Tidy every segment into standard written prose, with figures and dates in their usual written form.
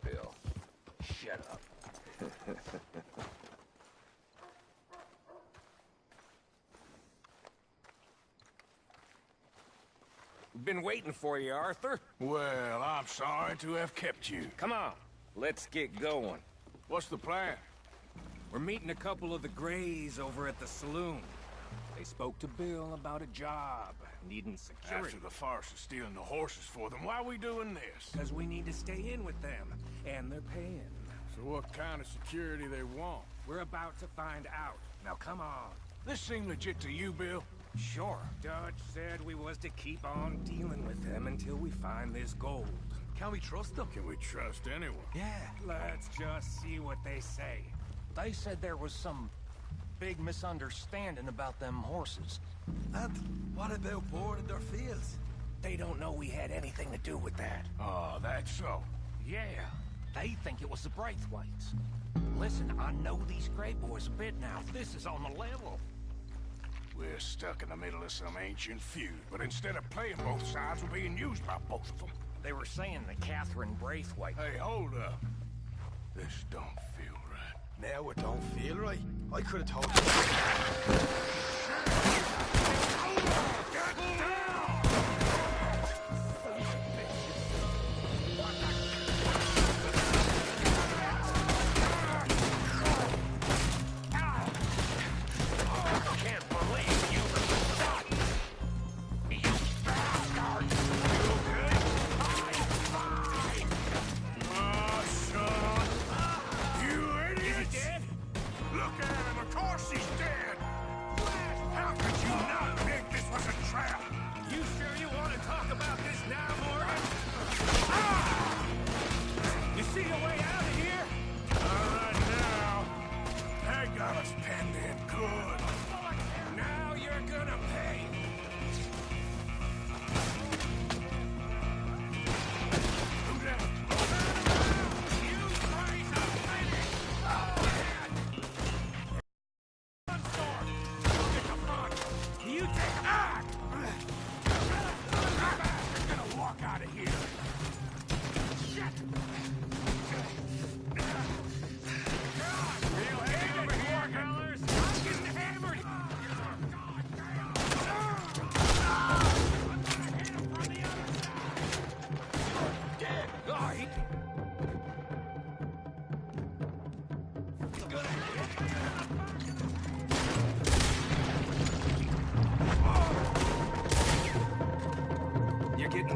Bill. Shut up. We've been waiting for you, Arthur. Well, I'm sorry to have kept you. Come on, let's get going. What's the plan? We're meeting a couple of the Grays over at the saloon. They spoke to Bill about a job, needing security. After the farce of stealing the horses for them, why are we doing this? Because we need to stay in with them, and they're paying. So what kind of security they want? We're about to find out. Now come on. This seem legit to you, Bill? Sure. Dutch said we was to keep on dealing with them until we find this gold. Can we trust them? Can we trust anyone? Yeah. Let's just see what they say. They said there was some big misunderstanding about them horses. And what about boarding their fields? They don't know we had anything to do with that. Oh, that's so. Yeah. They think it was the Braithwaites. Listen, I know these Gray boys a bit now. This is on the level. We're stuck in the middle of some ancient feud, but instead of playing both sides, we're being used by both of them. They were saying that Catherine Braithwaite... Hey, hold up. This don't feel right. Now it don't feel right. I could have told you.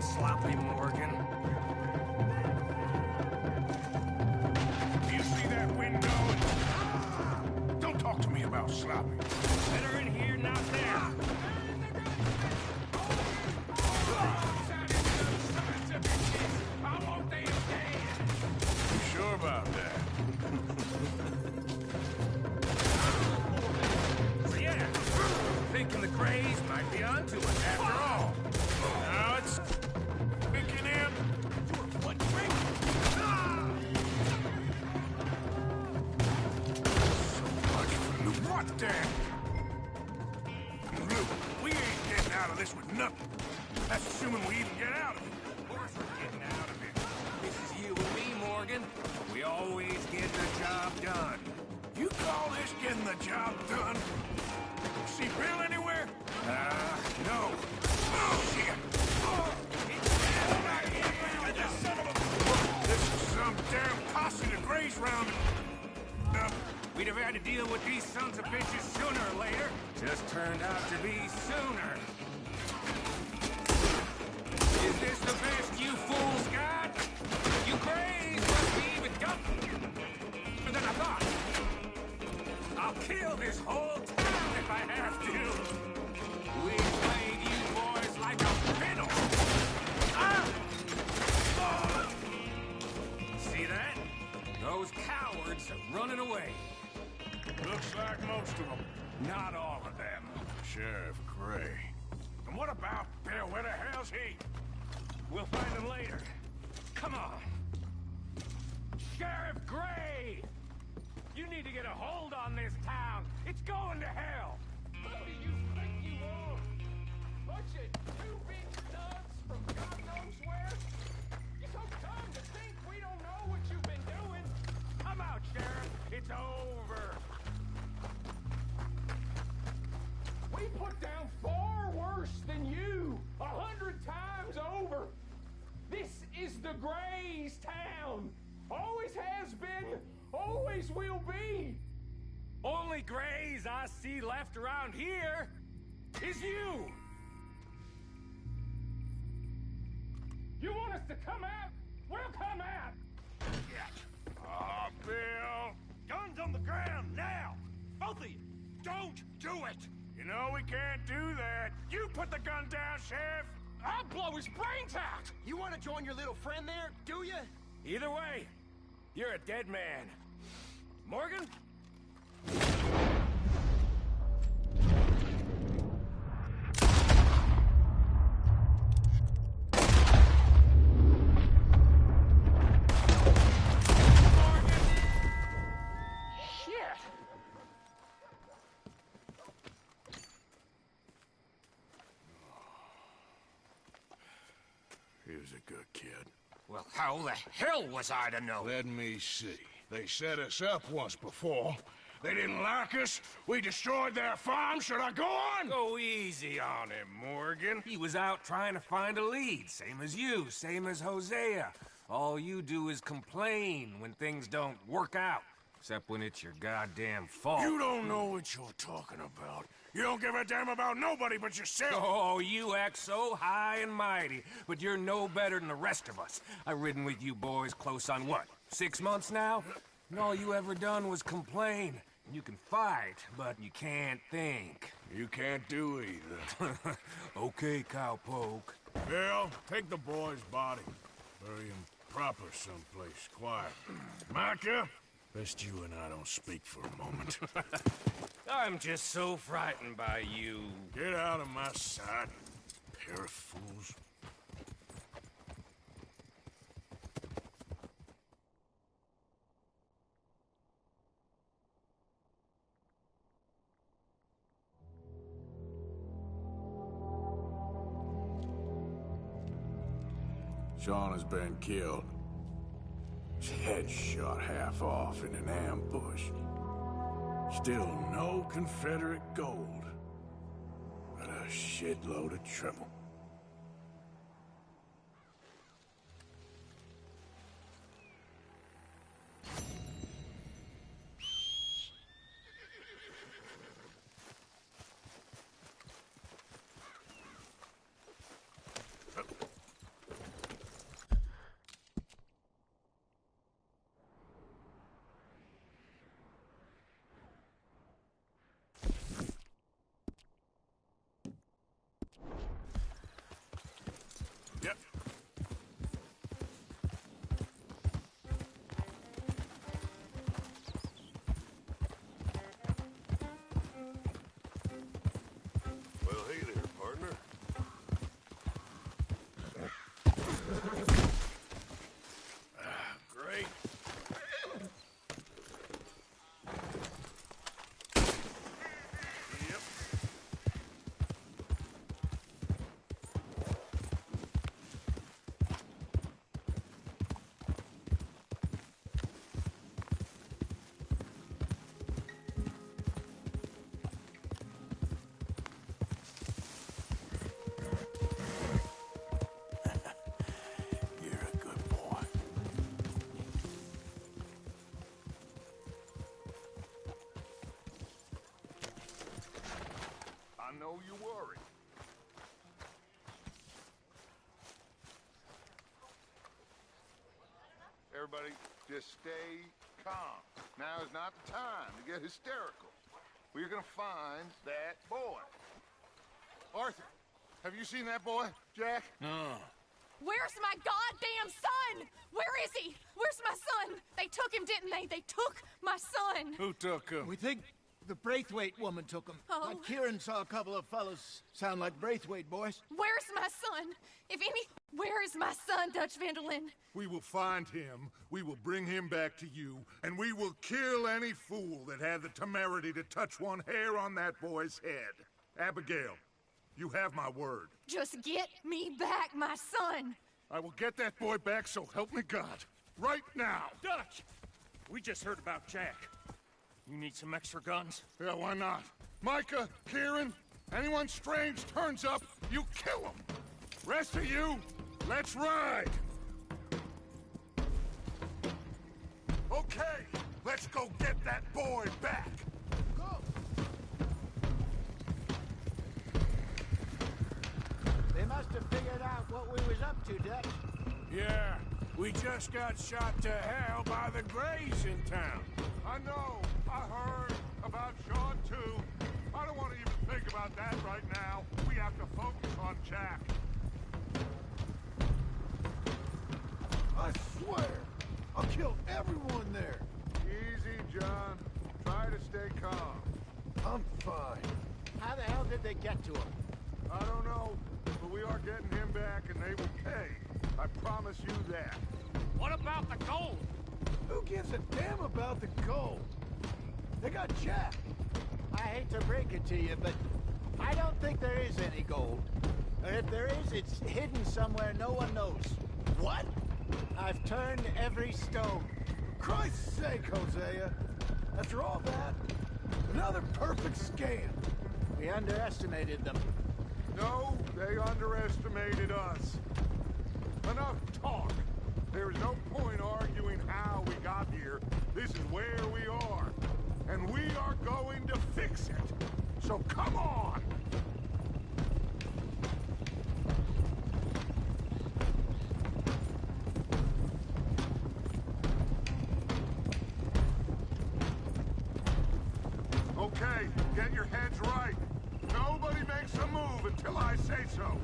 Sloppy, Morgan. Do you see that window? Don't talk to me about sloppy. Better in here, not there. You sure about that? So yeah, thinking the Grays might be onto us after all. Now it's... What damn? Look, we ain't getting out of this with nothing. That's assuming we even get out of it. Of course we're getting out of it. This is you and me, Morgan. We always get the job done. You call this getting the job done? See Bill anywhere? No. Oh, shit! This is some damn posse the Grays rounded. We'd have had to deal with these sons of bitches sooner or later. Just turned out to be sooner. Is this the best you fools got? You Grays must be even dumber than I thought. I'll kill this whole town if I have to. We played you boys like a fiddle. Ah! Oh! See that? Those cowards are running away. Looks like most of them. Not all of them. Sheriff Gray. And what about Bill? Where the hell's he? We'll find him later. Come on. Sheriff Gray! You need to get a hold on this town. It's going to hell. Who do you think you are? Bunch of two big studs from God knows where? You so dumb to think we don't know what you place we'll be. Only grays I see left around here is you. You want us to come out? We'll come out. Ah, Bill. Guns on the ground, now! Both of you! Don't do it! You know we can't do that. You put the gun down, Sheriff! I'll blow his brains out. You want to join your little friend there, do you? Either way, you're a dead man. Morgan? He was a good kid. Well, how the hell was I to know? Let me see. They set us up once before. They didn't like us. We destroyed their farm. Should I go on? Go easy on him, Morgan. He was out trying to find a lead, same as you, same as Hosea. All you do is complain when things don't work out, except when it's your goddamn fault. You don't know what you're talking about. You don't give a damn about nobody but yourself. Oh, you act so high and mighty, but you're no better than the rest of us. I've ridden with you boys close on what, 6 months now? And all you ever done was complain. You can fight, but you can't think. You can't do either. Okay, cowpoke. Bill, take the boy's body. Bury him proper someplace quiet. Micah, best you and I don't speak for a moment. I'm just so frightened by you. Get out of my sight, pair of fools. Sean has been killed. His head shot half off in an ambush. Still no Confederate gold, but a shitload of trouble. Yep. Well, hey there, partner. Great. Yep. You're a good boy. I know you worry. Everybody, just stay calm. Now is not the time to get hysterical. We're gonna find that boy. Arthur, have you seen that boy, Jack? Where's my goddamn son? Where is he? Where's my son? They took him, didn't they? They took my son. Who took him? We think the Braithwaite woman took him. Oh. Kieran saw a couple of fellas sound like Braithwaite boys. Where's my son? If any... Where is my son, Dutch Vanderlyn? We will find him, we will bring him back to you, and we will kill any fool that had the temerity to touch one hair on that boy's head. Abigail, you have my word. Just get me back, my son. I will get that boy back, so help me God. Right now. Dutch! We just heard about Jack. You need some extra guns? Yeah, why not? Micah, Kieran, anyone strange turns up, you kill him. Rest of you, let's ride. Okay, Let's go get that boy back! Go! They must have figured out what we was up to, Dutch. Yeah, we just got shot to hell by the Greys in town. I know. I heard about Sean, too. I don't want to even think about that right now. We have to focus on Jack. I swear, I'll kill everyone there. Easy, John. Try to stay calm. I'm fine. How the hell did they get to him? I don't know, but we are getting him back and they will pay. I promise you that. What about the gold? Who gives a damn about the gold? They got Jack. I hate to break it to you, but I don't think there is any gold. Or if there is, it's hidden somewhere no one knows. What? I've turned every stone. For Christ's sake, Hosea. After all that, another perfect scam. We underestimated them. No, they underestimated us. Enough talk. There is no point arguing how we got here. This is where we are. And we are going to fix it. So come on! Okay, get your heads right. Nobody makes a move until I say so.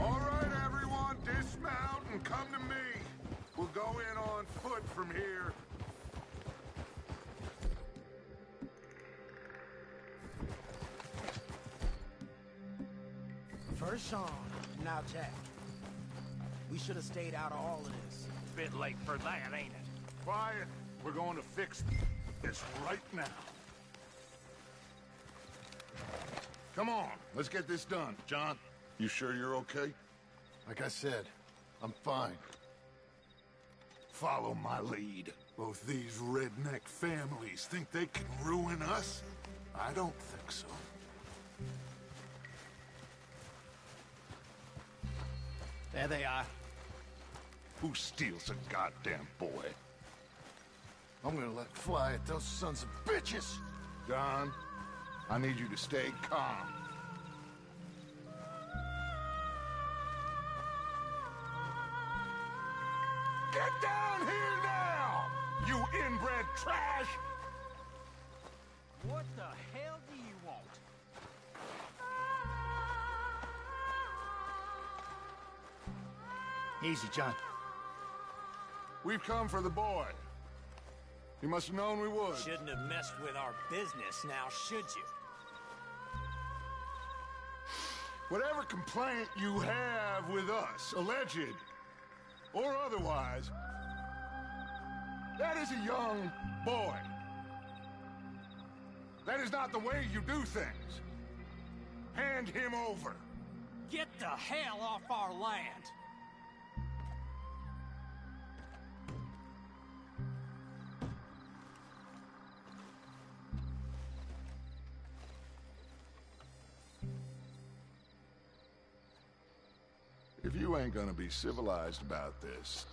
All right, everyone, dismount and come to me. We'll go in on foot from here. First Sean, now Jack. We should have stayed out of all of this. Bit late for that, ain't it? Quiet. We're going to fix this right now. Come on, let's get this done. John, you sure you're okay? Like I said, I'm fine. Follow my lead. Both these redneck families think they can ruin us? I don't think so. There they are. Who steals a goddamn boy? I'm gonna let fly at those sons of bitches. John, I need you to stay calm. Get down here now, you inbred trash! What the hell do you want? Easy, John. We've come for the boy. You must have known we would. Shouldn't have messed with our business now, should you? Whatever complaint you have with us, alleged or otherwise, that is a young boy. That is not the way you do things. Hand him over. Get the hell off our land! If you ain't gonna be civilized about this...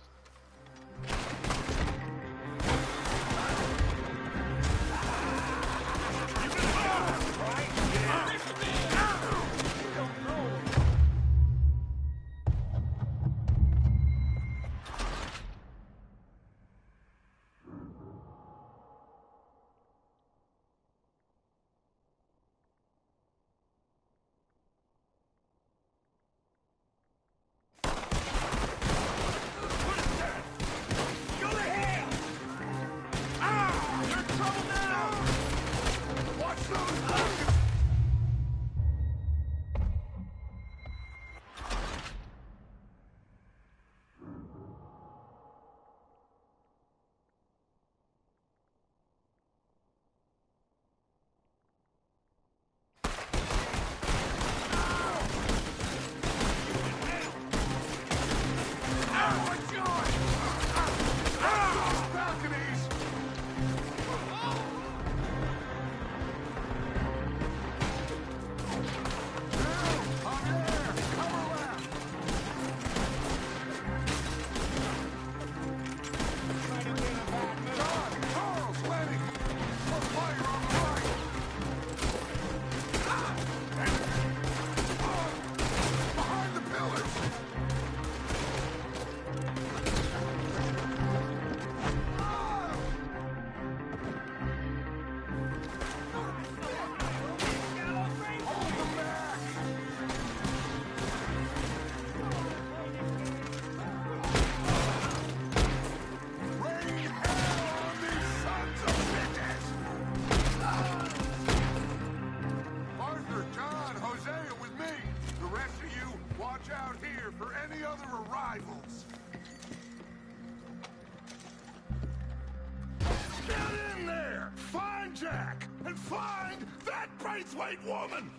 find that Braithwaite woman!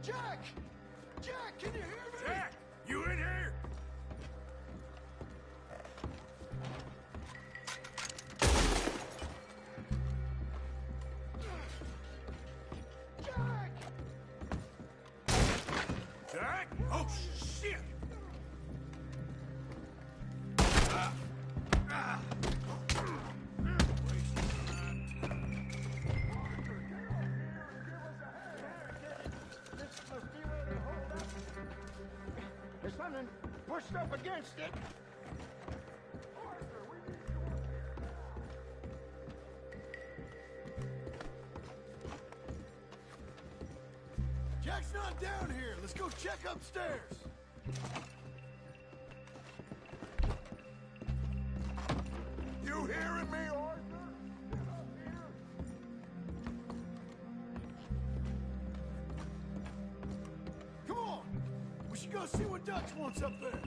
Jack! Jack, can you hear me? Jack, you in here? Jack! Jack? Oh, shit! There's something pushed up against it. Jack's not down here. Let's go check upstairs. You hearing me, Arthur? Get up here! Come on! We should go see what Dutch wants up there.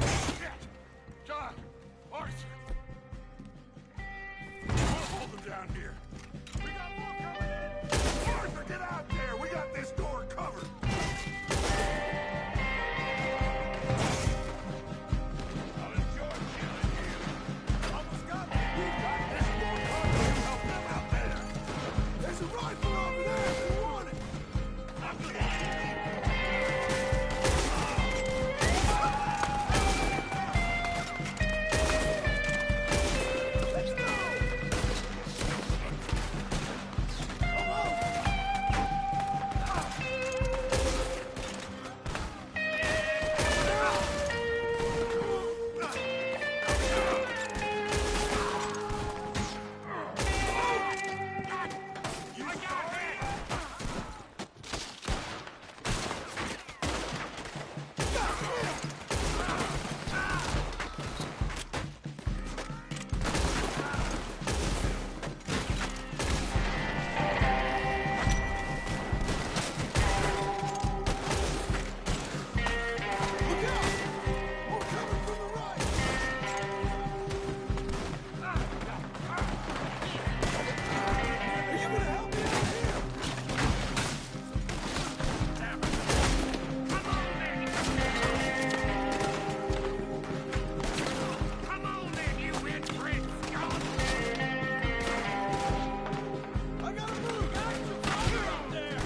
Shit! John! Arthur! We'll hold them down here. We got more coming in! Arthur, get out there! We got this door covered! I'll enjoy killing you. Almost got me. We've got this door covered. Help them out there. There's a rifle over there if you want it. I'm gonna... Let's go! Come on! Look out! More coming from the right! Are you gonna help me out here? Come on then, you inbred scum! I gotta move! Action fire out there!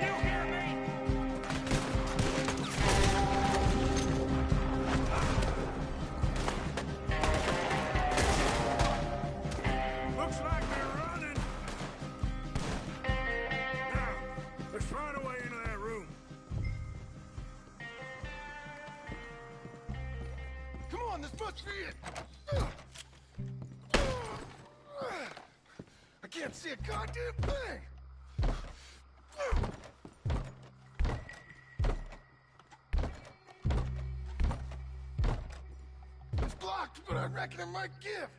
You hear me? Looks like they're running. Now, let's find a way into that room. Come on, this must be it! I can't see a goddamn thing! It's blocked, but I reckon it might give.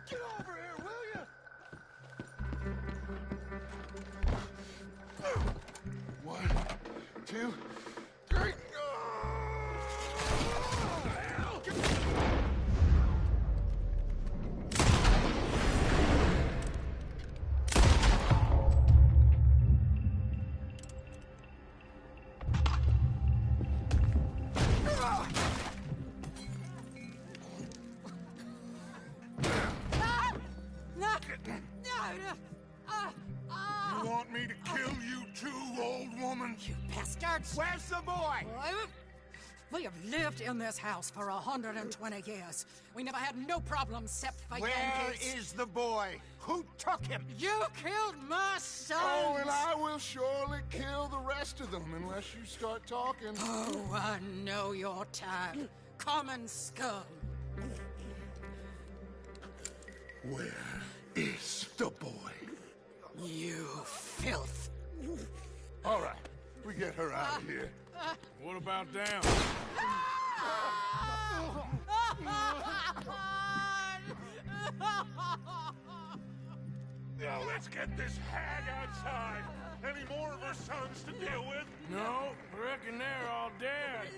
Get over here, will you? One, two, three. You want me to kill you too, old woman? You bastards! Where's the boy? We have lived in this house for 120 years. We never had no problems except for Where Yankees. is the boy? Who took him? You killed my son! Oh, and I will surely kill the rest of them unless you start talking. Oh, I know your type. Common scum. Where is the boy? You filth. All right, we get her out of here. What about them? Now let's get this hag outside. Any more of her sons to deal with? No, I reckon they're all dead.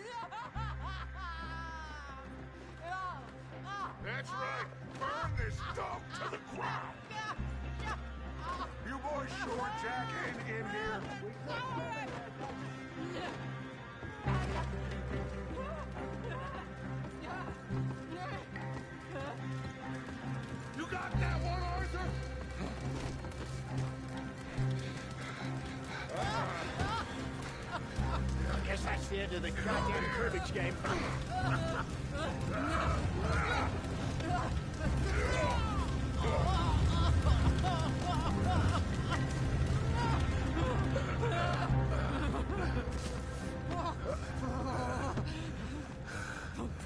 That's right. Burn this dog to the ground. You boys sure Jack ain't in here? You got that one, Arthur? I guess that's the end of the goddamn cribbage game.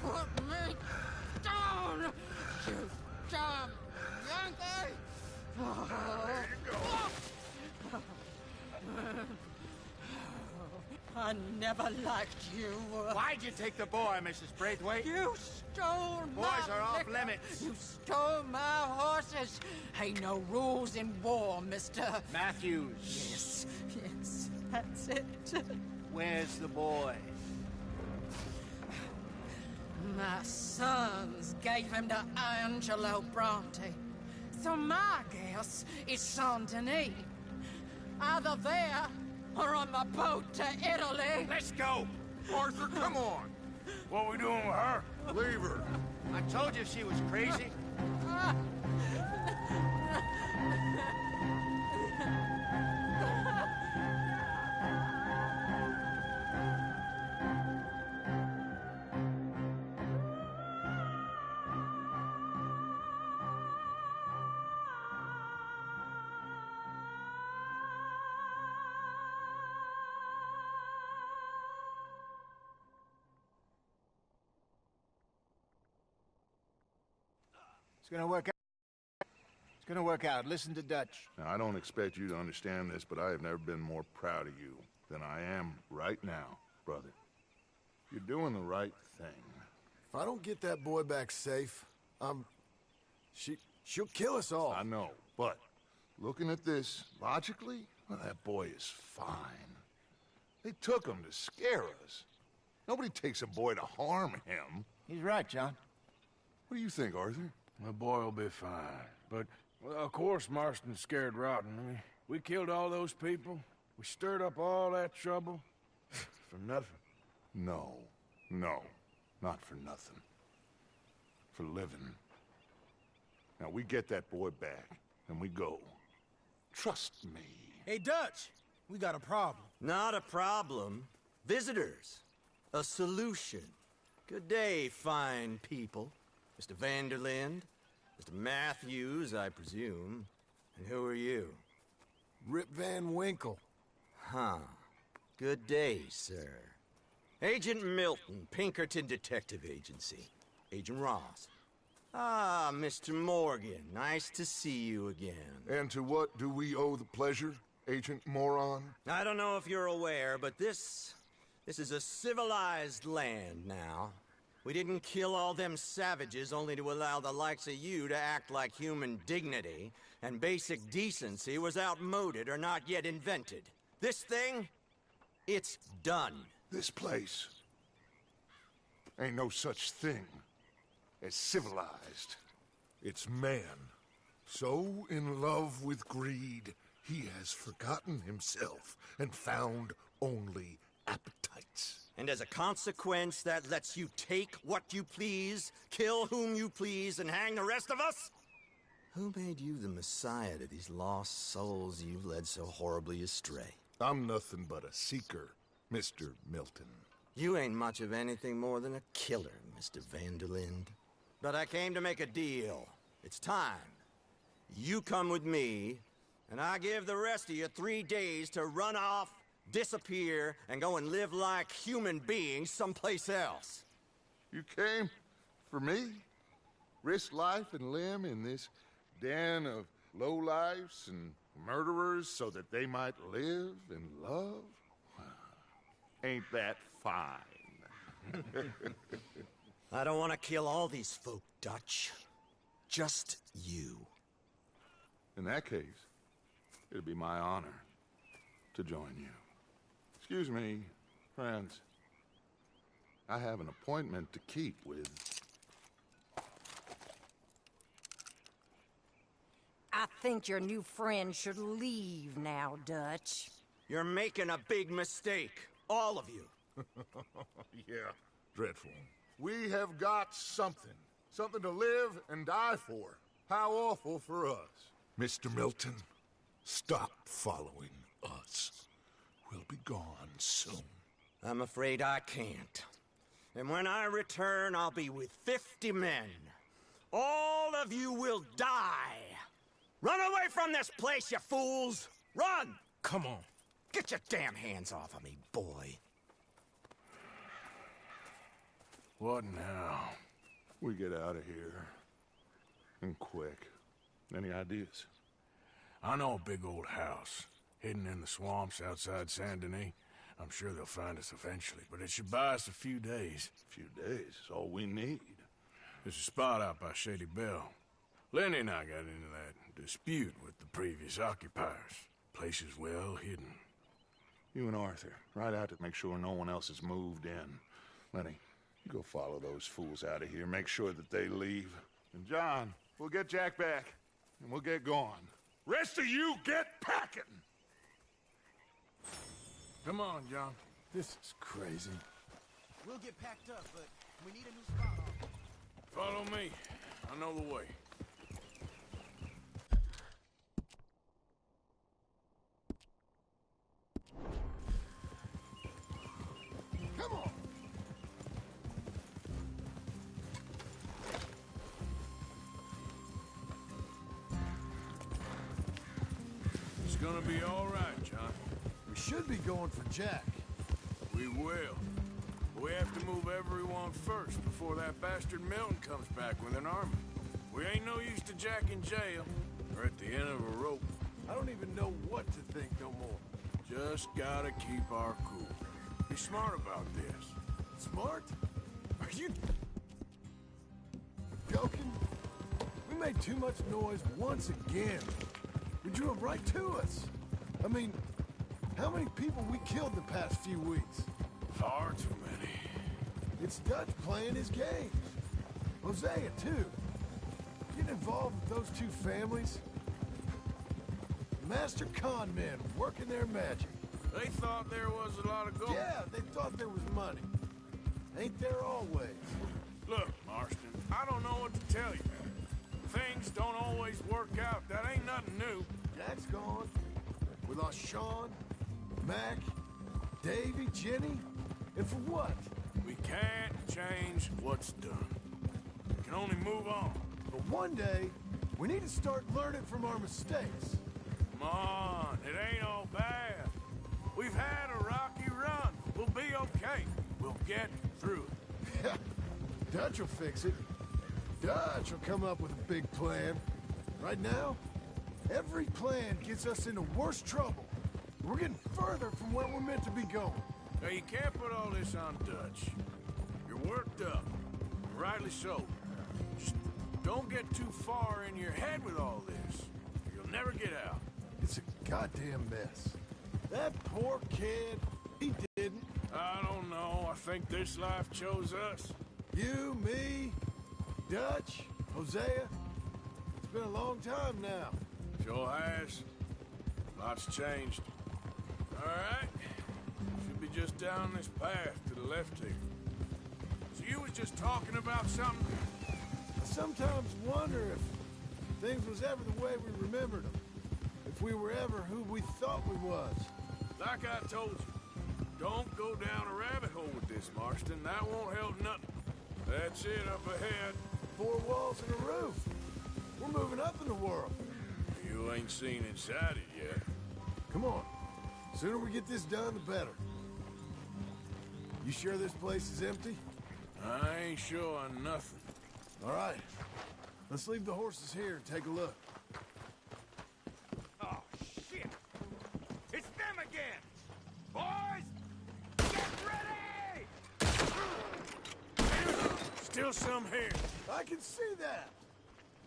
Put me down, you damn Yankee! There you go. I never liked you. Why'd you take the boy, Mrs. Braithwaite? You stole my Boys are off liquor. limits. You stole my horses. Ain't no rules in war, mister. Matthews. Yes, that's it. Where's the boy? My sons gave him to Angelo Bronte. So my guess is Saint Denis. Either there or on the boat to Italy. Let's go! Arthur, come on. What we doing with her? Leave her. I told you she was crazy. It's gonna work out. It's gonna work out. Listen to Dutch. Now, I don't expect you to understand this, but I have never been more proud of you than I am right now, brother. You're doing the right thing. If I don't get that boy back safe, she'll kill us all. I know, but looking at this logically, well, that boy is fine. They took him to scare us. Nobody takes a boy to harm him. He's right, John. What do you think, Arthur? The boy will be fine. But, well, of course, Marston's scared rotten. I mean, we killed all those people. We stirred up all that trouble. For nothing. No, not for nothing. For living. Now, we get that boy back, and we go. Trust me. Hey, Dutch, we got a problem. Not a problem. Visitors. A solution. Good day, fine people. Mr. Vanderlind, Mr. Matthews, I presume. And who are you? Rip Van Winkle. Huh. Good day, sir. Agent Milton, Pinkerton Detective Agency. Agent Ross. Ah, Mr. Morgan, nice to see you again. And to what do we owe the pleasure, Agent Moron? I don't know if you're aware, but this is a civilized land now. We didn't kill all them savages only to allow the likes of you to act like human dignity, and basic decency was outmoded or not yet invented. This thing, it's done. This place ain't no such thing as civilized. It's man, so in love with greed, he has forgotten himself and found only appetites. And as a consequence, that lets you take what you please, kill whom you please, and hang the rest of us? Who made you the messiah to these lost souls you've led so horribly astray? I'm nothing but a seeker, Mr. Milton. You ain't much of anything more than a killer, Mr. Vanderlind. But I came to make a deal. It's time. You come with me, and I give the rest of you 3 days to run off, disappear, and go and live like human beings someplace else. You came for me? Risk life and limb in this den of lowlifes and murderers so that they might live and love? Ain't that fine? I don't want to kill all these folk, Dutch. Just you. In that case, it'd be my honor to join you. Excuse me, friends. I have an appointment to keep with... I think your new friend should leave now, Dutch. You're making a big mistake. All of you. Yeah, dreadful. We have got something. Something to live and die for. How awful for us. Mr. Milton, stop following us. We'll be gone soon. I'm afraid I can't. And when I return, I'll be with 50 men. All of you will die. Run away from this place, you fools! Run! Come on. Get your damn hands off of me, boy. What now? We get out of here. And quick. Any ideas? I know a big old house, hidden in the swamps outside Saint Denis. I'm sure they'll find us eventually, but it should buy us a few days. A few days is all we need. There's a spot out by Shady Bell. Lenny and I got into that dispute with the previous occupiers. Place is well hidden. You and Arthur, ride out to make sure no one else has moved in. Lenny, you go follow those fools out of here. Make sure that they leave. And John, we'll get Jack back, and we'll get going. Rest of you, get packing! Come on, John. This is crazy. We'll get packed up, but we need a new spot. Follow me. I know the way. Come on! It's gonna be all right, John. We should be going for Jack. We will. We have to move everyone first before that bastard Milton comes back with an army. We ain't no use to Jack in jail or at the end of a rope. I don't even know what to think no more. Just gotta keep our cool. Be smart about this. Smart? Are you joking? We made too much noise once again. We drew them right to us. I mean, how many people we killed the past few weeks? Far too many. It's Dutch playing his games. Hosea, too. Getting involved with those two families. Master con men working their magic. They thought there was a lot of gold. Yeah, they thought there was money. Ain't there always? Look, Marston, I don't know what to tell you. Things don't always work out. That ain't nothing new. Jack's gone. We lost Sean, Mac, Davy, Jenny. And for what? We can't change what's done. We can only move on. But one day, we need to start learning from our mistakes. Come on, it ain't all bad. We've had a rocky run. We'll be okay. We'll get through it. Dutch will fix it. Dutch will come up with a big plan. Right now, every plan gets us into worse trouble. We're getting further from where we're meant to be going. Now, you can't put all this on Dutch. You're worked up. Rightly so. Just don't get too far in your head with all this. You'll never get out. It's a goddamn mess. That poor kid, he didn't. I don't know. I think this life chose us. You, me, Dutch, Hosea. It's been a long time now. Sure has. Lots changed. All right. Should be just down this path to the left here. So you was just talking about something? I sometimes wonder if things was ever the way we remembered them. If we were ever who we thought we was. Like I told you, don't go down a rabbit hole with this, Marston. That won't help nothing. That's it up ahead. 4 walls and a roof. We're moving up in the world. You ain't seen inside it yet. Come on. The sooner we get this done, the better. You sure this place is empty? I ain't sure on nothing. All right. Let's leave the horses here and take a look. still some here. I can see that.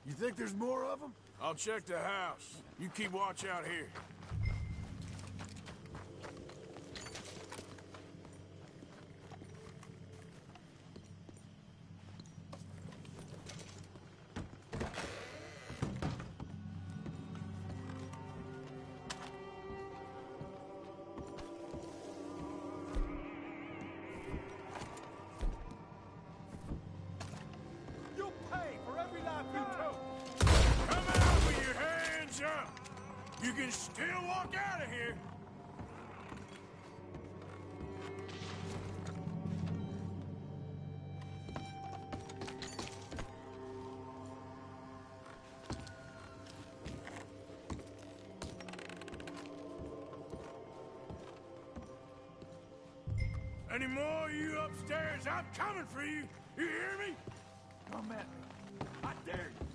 You think there's more of them? I'll check the house. You keep watch out here. You'll pay for every life you took. Come out with your hands up! You can still walk out of here! Any more of you upstairs? I'm coming for you! You hear me? Come at me. I dare you.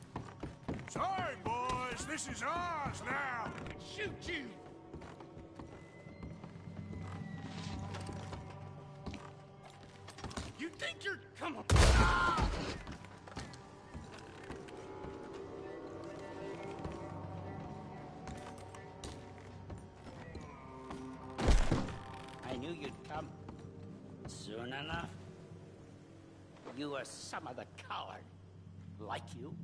Sorry, boys. This is ours now. Shoot you! You think you're coming? I knew you'd come. Soon enough. You are some other coward. Like you.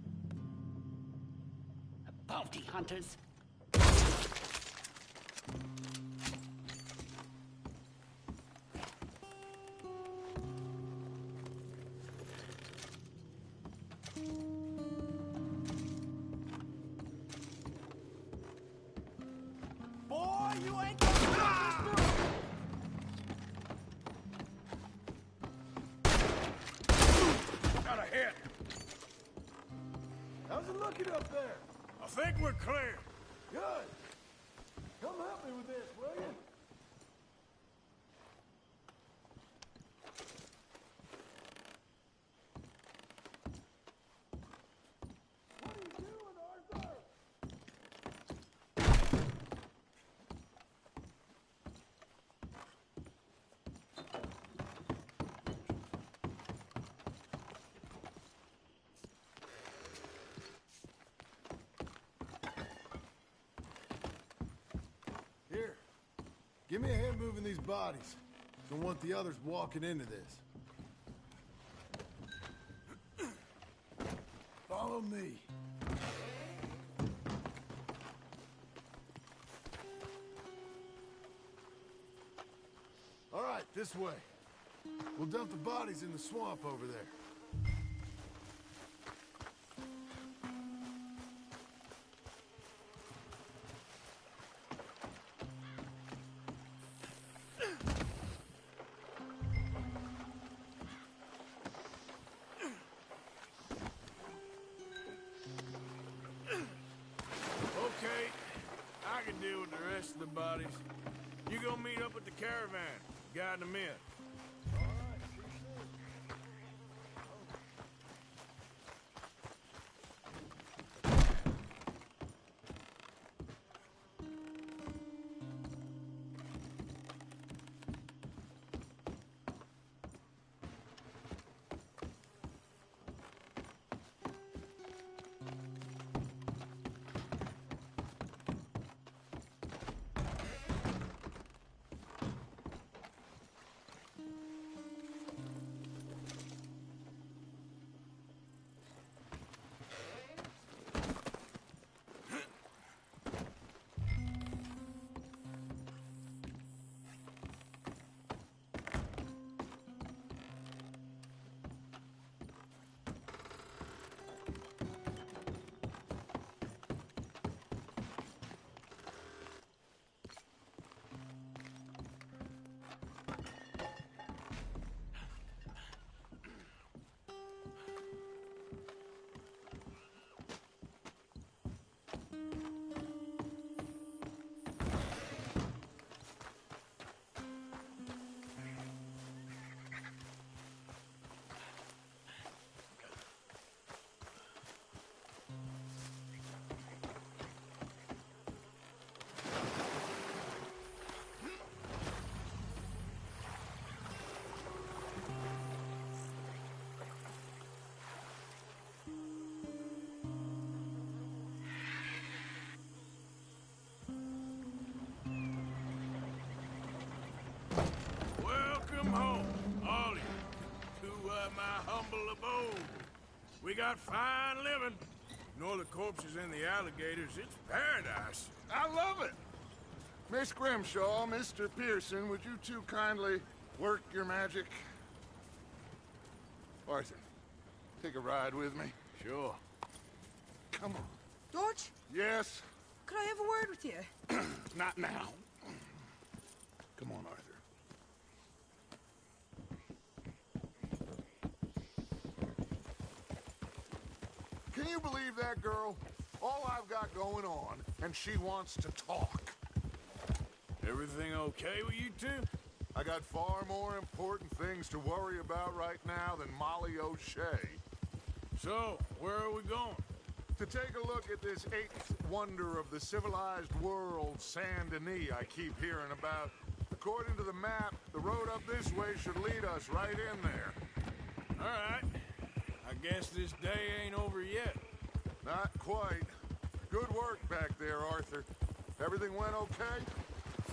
Bounty hunters. Boy, you ain't gonna get this through. Got a hit. How's it looking up there? I think we're clear. Good. Come help me with this, will you? What are you doing, Arthur? Here. Give me a hand moving these bodies. Don't want the others walking into this. Follow me. All right, this way. We'll dump the bodies in the swamp over there. Okay, I can deal with the rest of the bodies. You go meet up with the caravan, guide them in. We got fine living. Ignore the corpses and the alligators. It's paradise. I love it. Miss Grimshaw, Mr. Pearson, would you two kindly work your magic? Arthur, take a ride with me. Sure. Come on. George? Yes? Could I have a word with you? Not now. Come on, Arthur. Can you believe that girl? All I've got going on, and she wants to talk. Everything okay with you two? I got far more important things to worry about right now than Molly O'Shea. So, where are we going? To take a look at this eighth wonder of the civilized world, Saint Denis, I keep hearing about. According to the map, the road up this way should lead us right in there. All right. I guess this day ain't over yet. Not quite. Good work back there, Arthur. Everything went okay?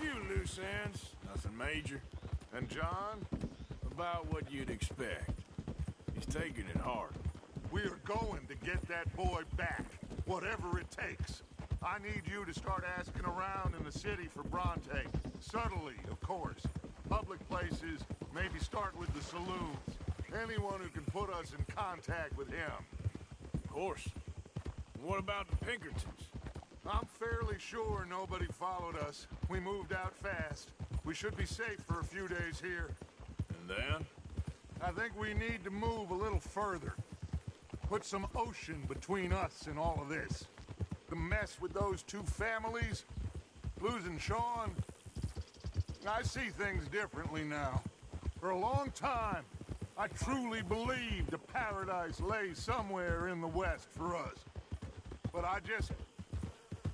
Few loose ends, nothing major. And John? About what you'd expect. He's taking it hard. We are going to get that boy back, whatever it takes. I need you to start asking around in the city for Bronte. Subtly, of course. Public places, maybe start with the saloons. Anyone who can put us in contact with him. Of course. What about the Pinkertons? I'm fairly sure nobody followed us. We moved out fast. We should be safe for a few days here. And then? I think we need to move a little further. Put some ocean between us and all of this. The mess with those two families, losing Sean. I see things differently now. For a long time, I truly believed a paradise lay somewhere in the West for us. But I just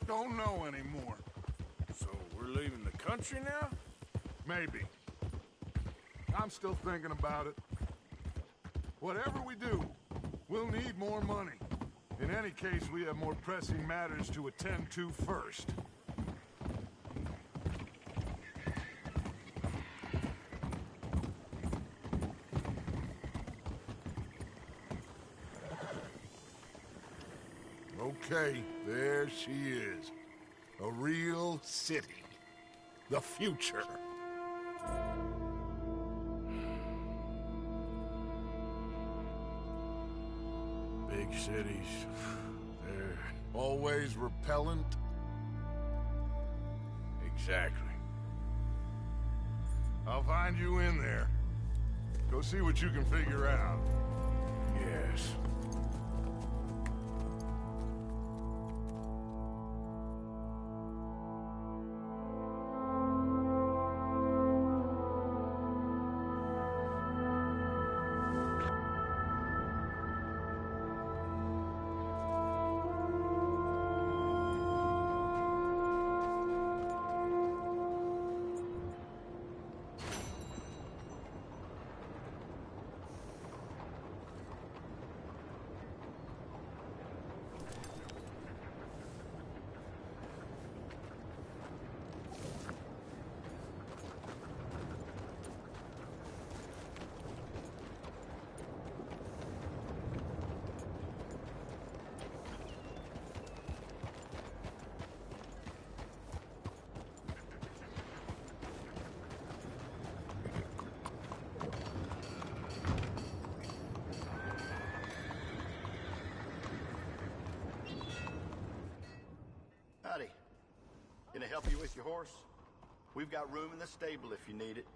don't know anymore. So we're leaving the country now? Maybe. I'm still thinking about it. Whatever we do, we'll need more money. In any case, we have more pressing matters to attend to first. Okay, there she is. A real city. The future. Big cities. They're always repellent. Exactly. I'll find you in there. Go see what you can figure out. Yes. Howdy. Can I help you with your horse? We've got room in the stable if you need it.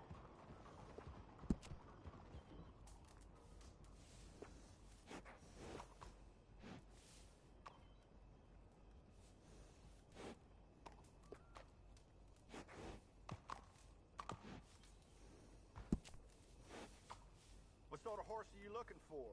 What sort of horse are you looking for?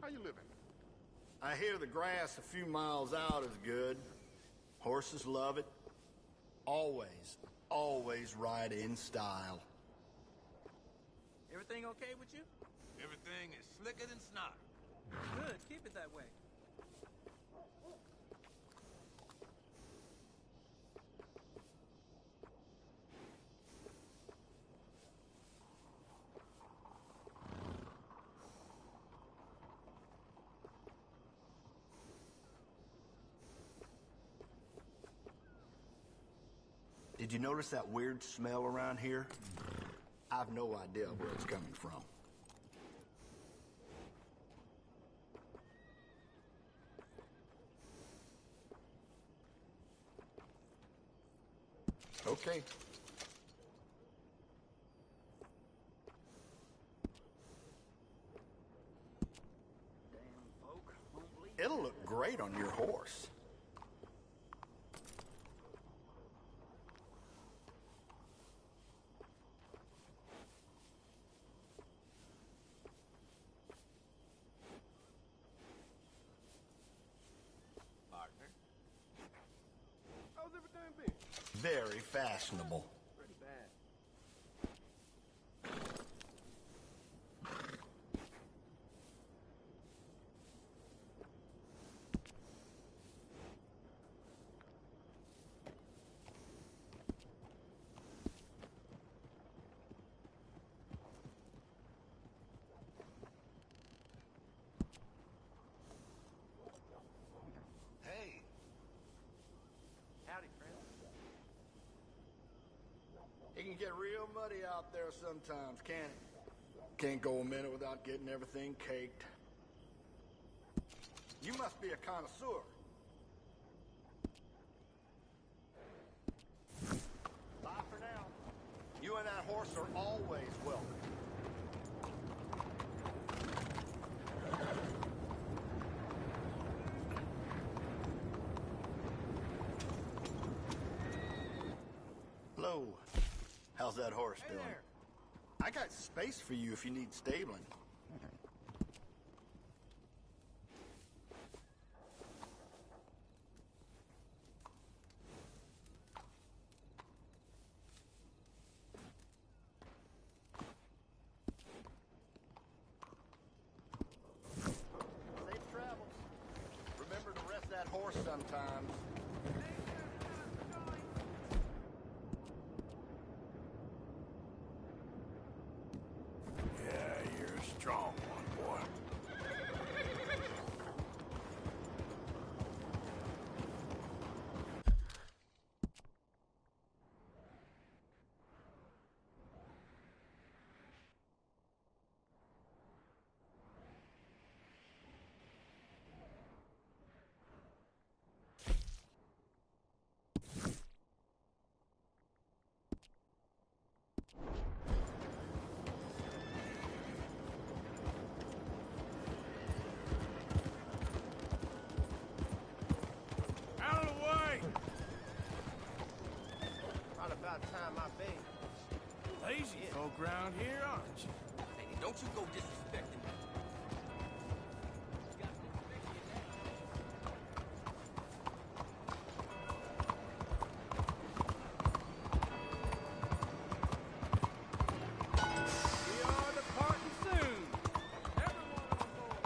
How you living? I hear the grass a few miles out is good. Horses love it. Always, always ride in style. Everything okay with you? Everything is slicker than snot. Good, keep it that way. Did you notice that weird smell around here? I've no idea where it's coming from. Okay. It'll look great on your horse. How's everything been? Very fashionable. Pretty bad. Hey. Howdy, friend. It can get real muddy out there sometimes, can't it? Can't go a minute without getting everything caked. You must be a connoisseur. Bye for now. You and that horse are always welcome. Hello. How's that horse doing? There. I got space for you if you need stabling. Safe travels. Remember to rest that horse sometimes. Yeah, you're a strong one, boy. Out of the way! Probably about time I bathed. Lazy folk around here, aren't you? Hey, don't you go disrespecting me. We are departing soon. Everyone on board.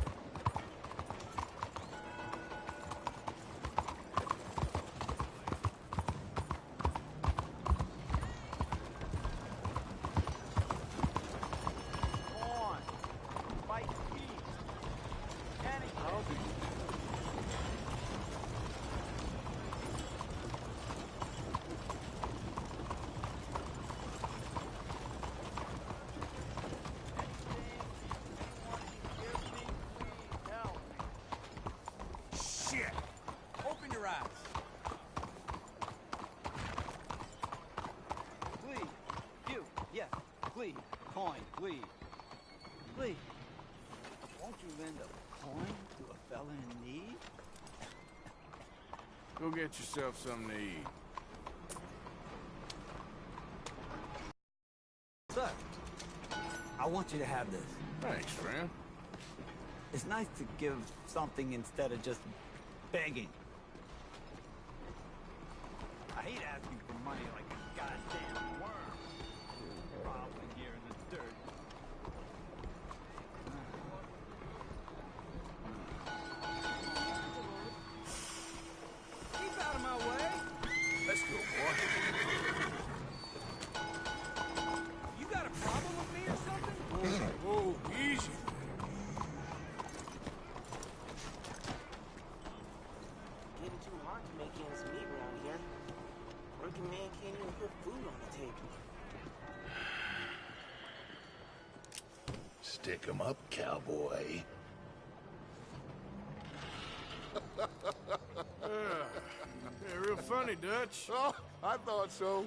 Come on. Fight peace. Danny. Shit! Open your eyes. Please. You. Yes. Please. Coin. Please. Please. Won't you lend a coin to a fella in need? Go get yourself something to eat. Sir, I want you to have this. Thanks, friend. It's nice to give something instead of just begging. I hate asking for money like a goddamn worm. Probably here in the dirt. Keep out of my way. Let's go, boy. You got a problem with me or something? Whoa, easy. Getting too hard to make ends meet around here. Working man can't even put food on the table. Stick 'em up, cowboy. Yeah, real funny, Dutch. Oh, I thought so.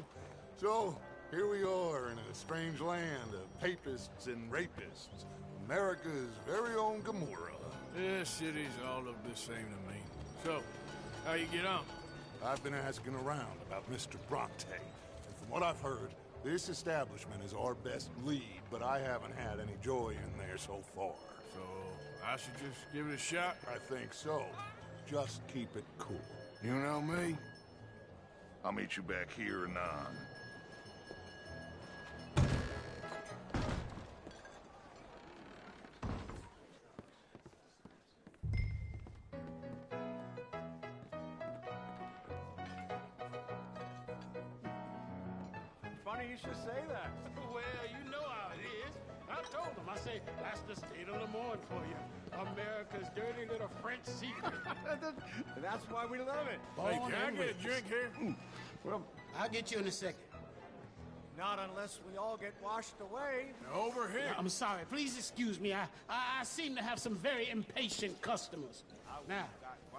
So, here we are in a strange land of papists and rapists. America's very own Gomorrah. Yeah, cities all look the same to me. So, how you get on? I've been asking around about Mr. Bronte. And from what I've heard, this establishment is our best lead, but I haven't had any joy in there so far. So, I should just give it a shot? I think so. Just keep it cool. You know me? I'll meet you back here anon. Funny you should say that. Well, you know how it is. I told them. I say, that's the state of Lemoyne for you. America's dirty little French secret. That's why we love it. Hey, Born can I and get a raised. drink here? Well, I'll get you in a second. Not unless we all get washed away. Over here. I'm sorry. Please excuse me. I seem to have some very impatient customers. Now,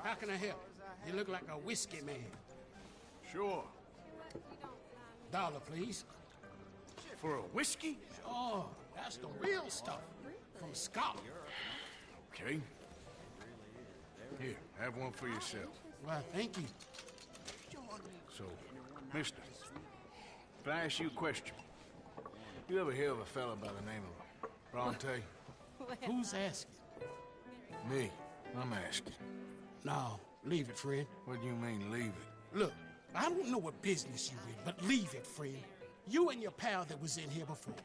how can I help? You look like a whiskey man. Sure. $1, please. For a whiskey? Oh, that's the real stuff. From Scotland. Okay. Here, have one for yourself. Well, thank you. So, mister, if I ask you a question, you ever hear of a fella by the name of Bronte? Who's asking? Me. I'm asking. No, leave it, friend. What do you mean, leave it? Look, I don't know what business you're in, but leave it, friend. You and your pal that was in here before.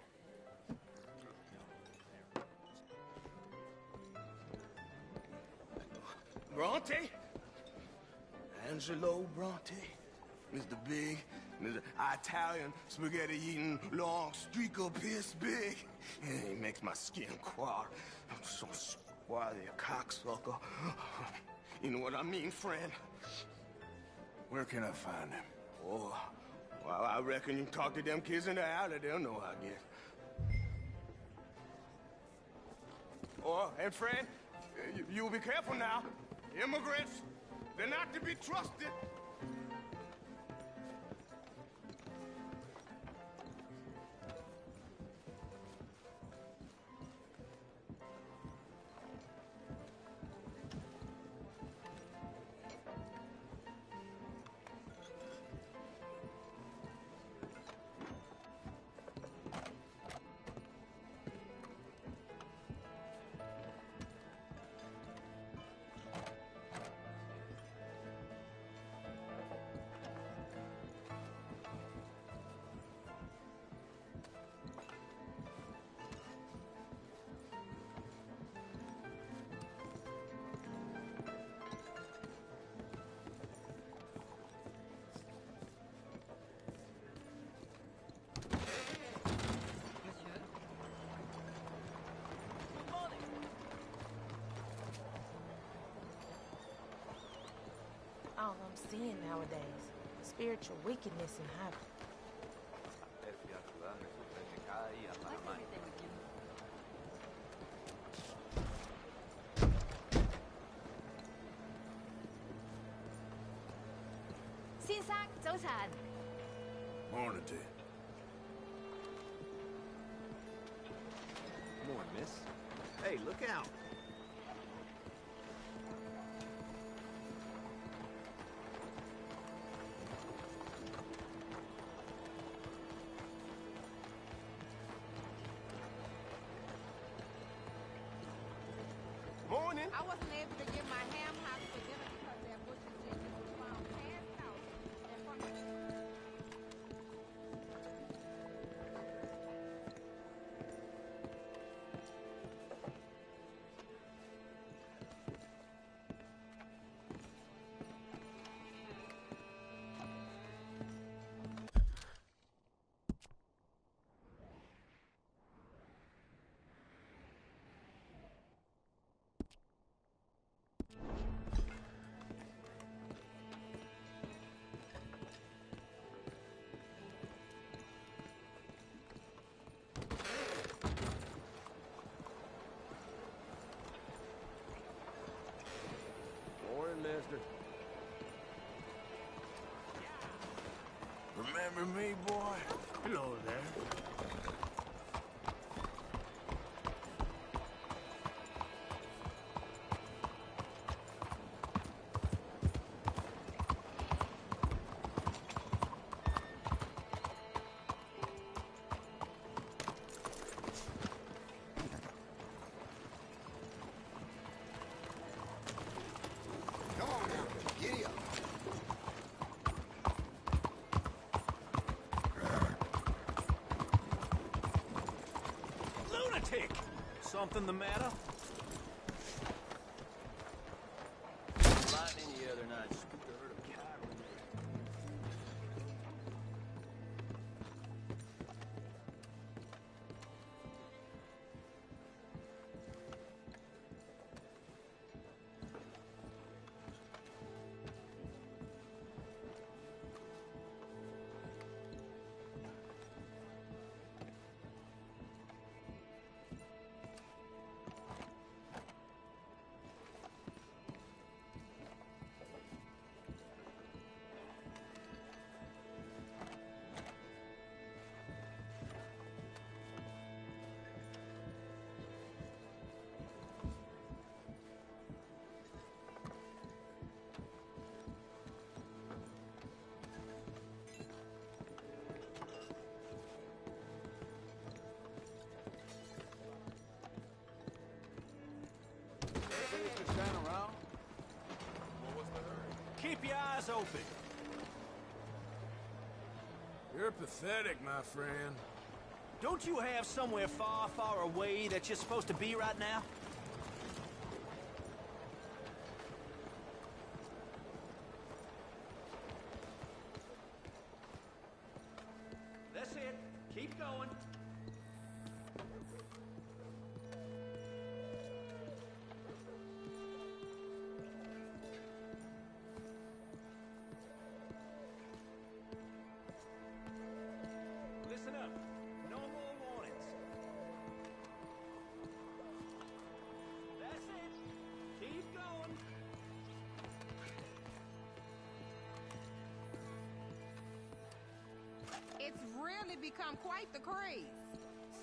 Bronte? Angelo Bronte? Mr. Big, Mr. Italian spaghetti-eating, long streaker piss big. He makes my skin crawl. I'm so squally a cocksucker. You know what I mean, friend? Where can I find him? Oh, well, I reckon you talk to them kids in the alley, they'll know, I guess. Oh, and friend, you'll be careful now. Immigrants, they're not to be trusted. All I'm seeing nowadays, spiritual wickedness in high. Morning to you. Morning, miss. Hey, look out. man. I wasn't able to get my ham hock for dinner because that butcher Jenkins was found passed out in front of me. Morning, mister. Remember me, boy? Hello there. Come on now, giddy up. Lunatic! Something the matter? Lightning the other night scooped a herd of cattle in there. Keep your eyes open. You're pathetic, my friend. Don't you have somewhere far, far away that you're supposed to be right now? That's it. Keep going. Listen up. No more warnings. That's it. Keep going. It's really become quite the craze.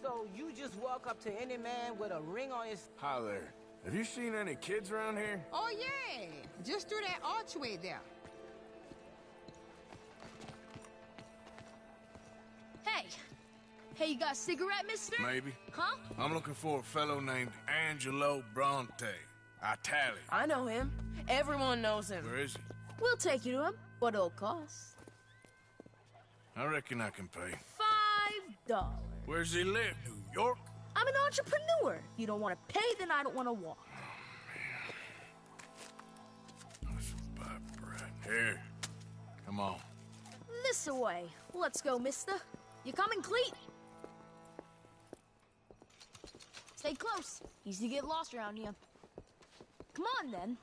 So you just walk up to any man with a ring on his... Hi there. Have you seen any kids around here? Oh, yeah. Just through that archway there. Hey! Hey, you got a cigarette, mister? Maybe. Huh? I'm looking for a fellow named Angelo Bronte. Italian. I know him. Everyone knows him. Where is he? We'll take you to him. What it'll cost? I reckon I can pay. $5. Where's he live? New York? I'm an entrepreneur. You don't want to pay, then I don't want to walk. Here. Come on. This way. Let's go, mister. You coming, Cleet? Stay close. Easy to get lost around here. Come on, then.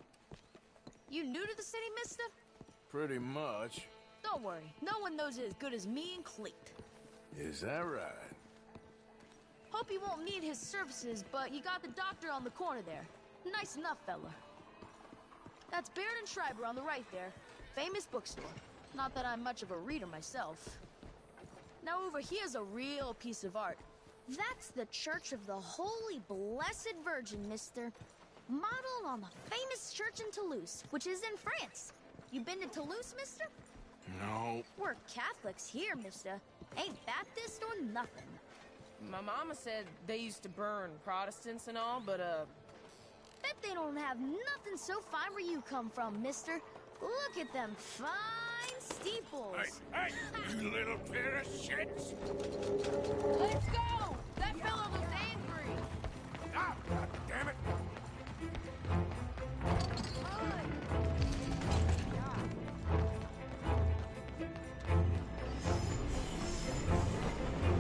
You new to the city, mister? Pretty much. Don't worry. No one knows it as good as me and Cleet. Is that right? Hope you won't need his services, but you got the doctor on the corner there. Nice enough, fella. That's Baird and Schreiber on the right there. Famous bookstore. Not that I'm much of a reader myself. Now over here's a real piece of art. That's the Church of the Holy Blessed Virgin, mister. Modeled on the famous church in Toulouse, which is in France. You been to Toulouse, mister? No. We're Catholics here, mister. Ain't Baptist or nothing. My mama said they used to burn Protestants and all, but, Bet they don't have nothing so fine where you come from, mister. Look at them fine steeples. Hey, you little pair of shits! Let's go! That fellow looks angry. Ah, God damn it!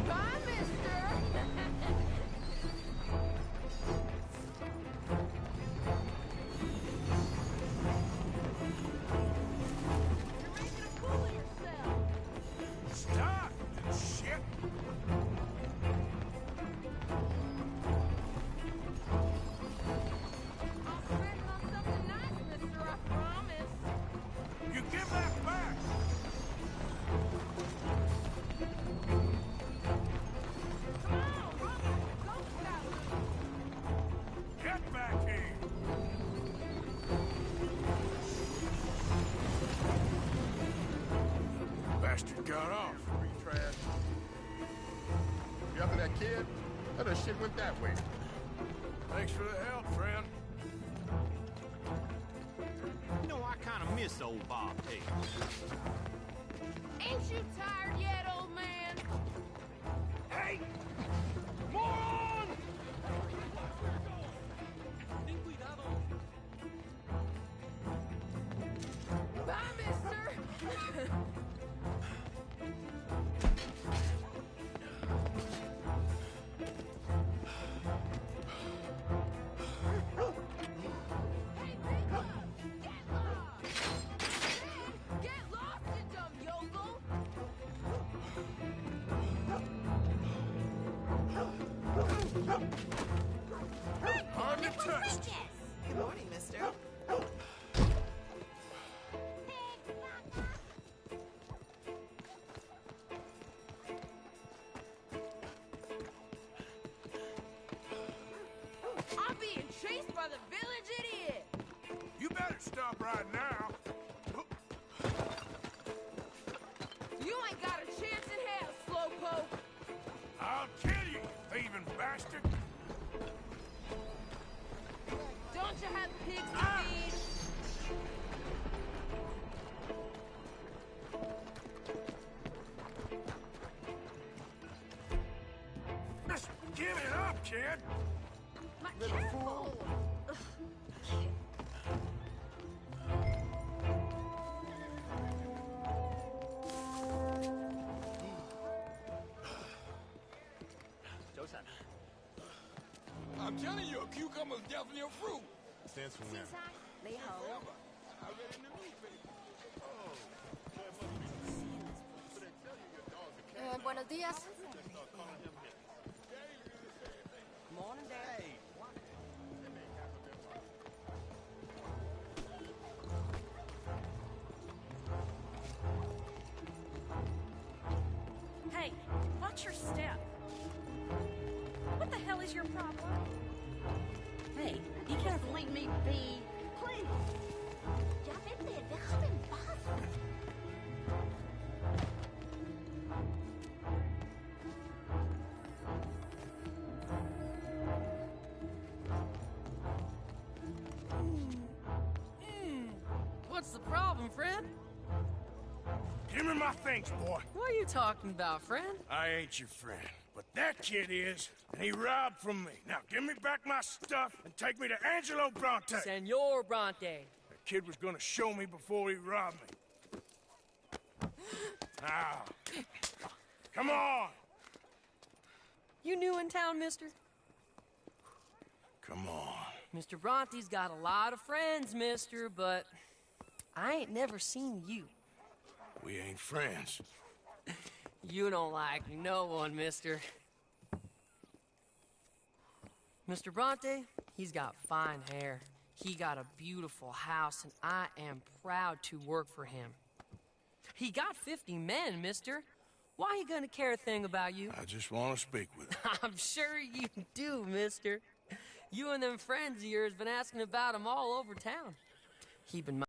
Bye, mister! You're making a fool of yourself! Stop, you shit! I'll spread on something nice, mister, I promise. You give that back! Come on, Robin! Go, Scout! Get back here! Bastard got off. Trash. You after that kid? That other shit went that way. Thanks for the help, friend. You know, I kind of miss old Bob Tate. Ain't you tired yet, old man? Hey! Moron! Bye, mister! Hey, Piglet! Get lost! Get lost, you dumb yokel! Hard to touch! Good morning, mister. I'm being chased by the village idiot! You better stop right now! You ain't got a chance in hell, slowpoke! I'll kill you, thieving bastard! Don't you have pigs to feed? Just give it up, kid! Little fool! I'm telling you, a cucumber's definitely a fruit. Since when? They hold. I read in the newspaper. Buenos días. Morning, Dad. Hey, watch your step. What the hell is your problem? Hey, you can't leave me be. Please. Ya vete, déjame en paz. What's the problem, friend? Give me my things, boy. What are you talking about, friend? I ain't your friend, but that kid is, and he robbed from me. Now give me back my stuff and take me to Angelo Bronte. Senor Bronte. The kid was gonna show me before he robbed me. Now, come on. You new in town, mister? Come on. Mr. Bronte's got a lot of friends, mister, but I ain't never seen you. We ain't friends. You don't like no one, mister. Mr. Bronte, he's got fine hair. He got a beautiful house, and I am proud to work for him. He got 50 men, mister. Why he gonna care a thing about you? I just want to speak with him. I'm sure you do, mister. You and them friends of yours been asking about him all over town. He been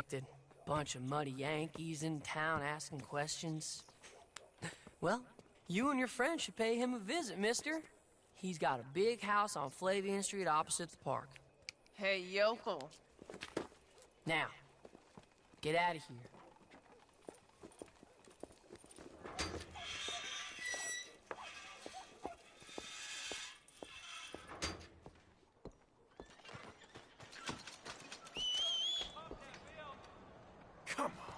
minded. Bunch of muddy Yankees in town asking questions. Well, you and your friend should pay him a visit, mister. He's got a big house on Flavian Street opposite the park. Hey, yokel. Now, get out of here. Come on.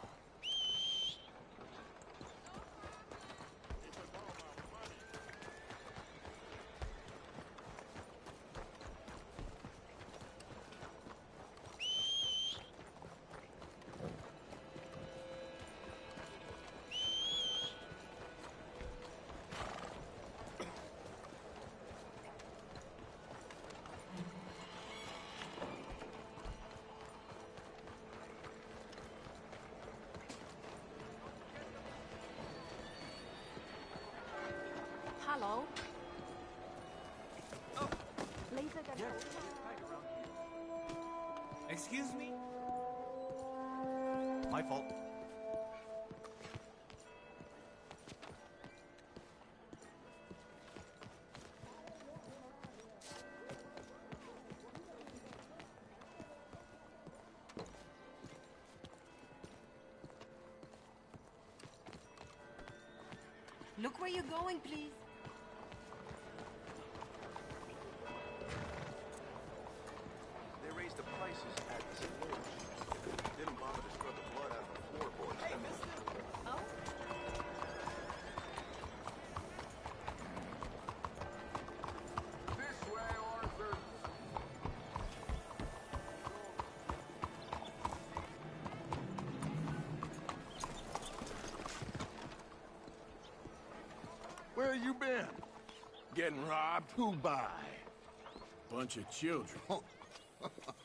Hello? Laser gun. Excuse me? My fault. Look where you're going, please. They raised the prices at the village. Didn't bother to scrub the blood out of the floorboards. Hey, mister! Oh? This way, Arthur. Where you been? Getting robbed? Who by? Bunch of children.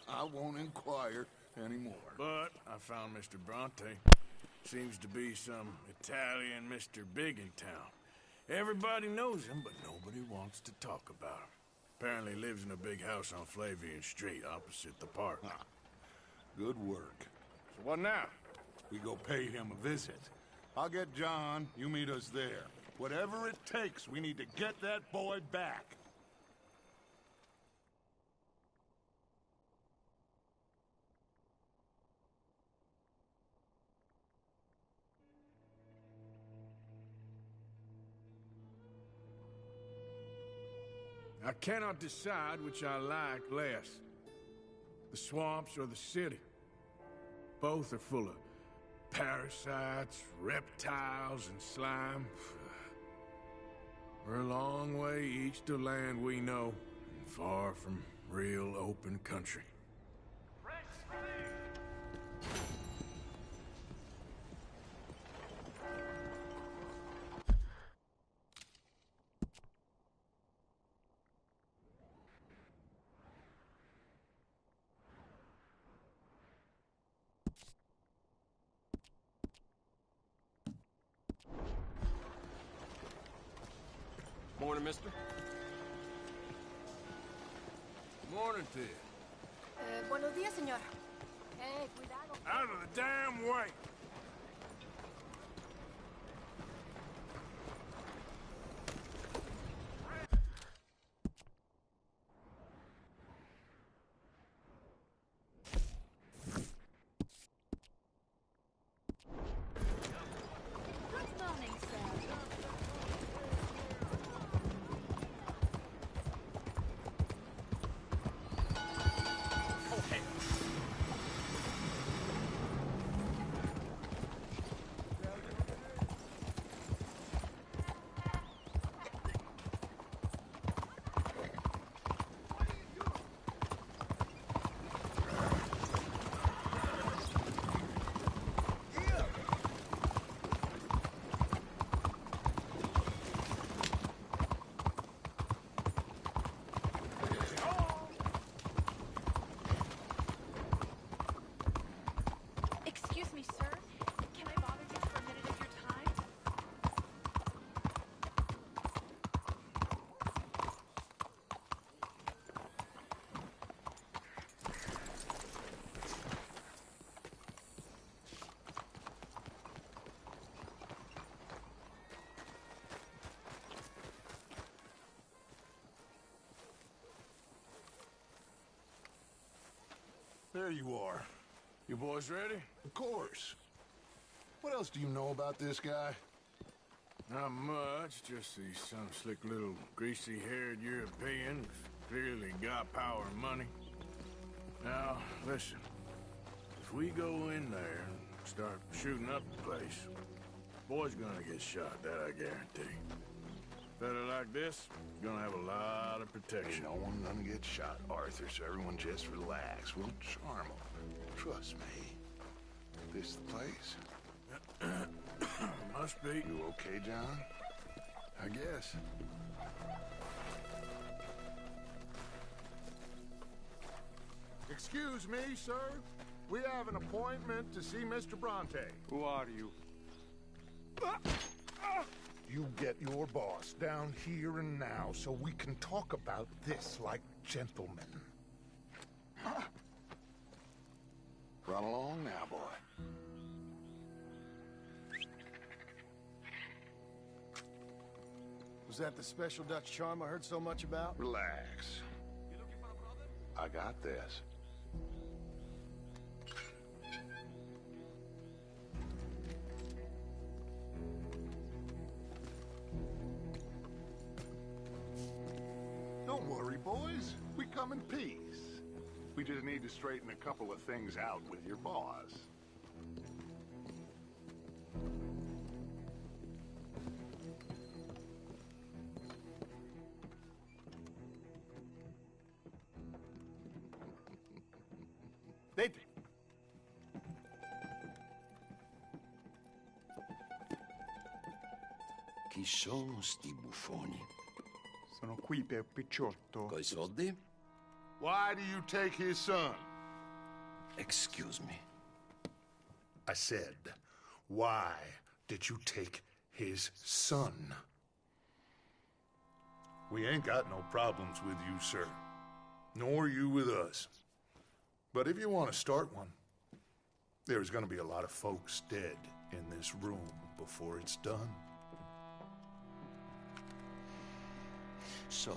I won't inquire anymore. But I found Mr. Bronte. Seems to be some Italian Mr. Big in town. Everybody knows him, but nobody wants to talk about him. Apparently lives in a big house on Flavian Street, opposite the park. Good work. So what now? We go pay him a visit. I'll get John, you meet us there. Whatever it takes, we need to get that boy back. I cannot decide which I like less. The swamps or the city. Both are full of parasites, reptiles, and slime. We're a long way east of land we know, and far from real open country. Morning, mister. Morning to you. Buenos días, señor. Cuidado. Out of the damn way! Good morning, sir. There you are. You boys ready? Of course. What else do you know about this guy? Not much, just he's some slick little greasy-haired European. Clearly got power and money. Now, listen. If we go in there and start shooting up the place, boy's gonna get shot, that I guarantee. Fella like this, gonna have a lot of protection. No one gonna get shot, Arthur, so everyone just relax. We'll charm them. Trust me. This the place? Must be. You okay, John? I guess. Excuse me, sir. We have an appointment to see Mr. Bronte. Who are you? You get your boss down here and now so we can talk about this like gentlemen. Run along now, boy. Was that the special Dutch charm I heard so much about? Relax. I got this. Don't worry, boys. We come in peace. We just need to straighten a couple of things out with your boss. Vedi. Chi sono sti buffoni? Sono qui per Picciotto. Coi soldi? Why do you take his son? Excuse me. I said, why did you take his son? We ain't got no problems with you, sir. Nor you with us. But if you want to start one, there's gonna be a lot of folks dead in this room before it's done. So,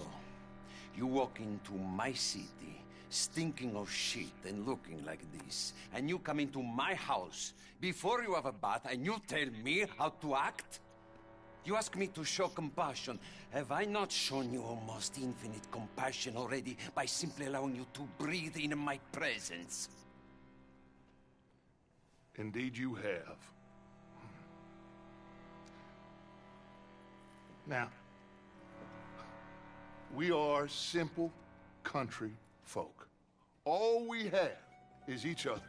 you walk into my city, stinking of shit and looking like this, and you come into my house before you have a bath and you tell me how to act? You ask me to show compassion. Have I not shown you almost infinite compassion already by simply allowing you to breathe in my presence? Indeed you have. Now, we are simple country folk. All we have is each other.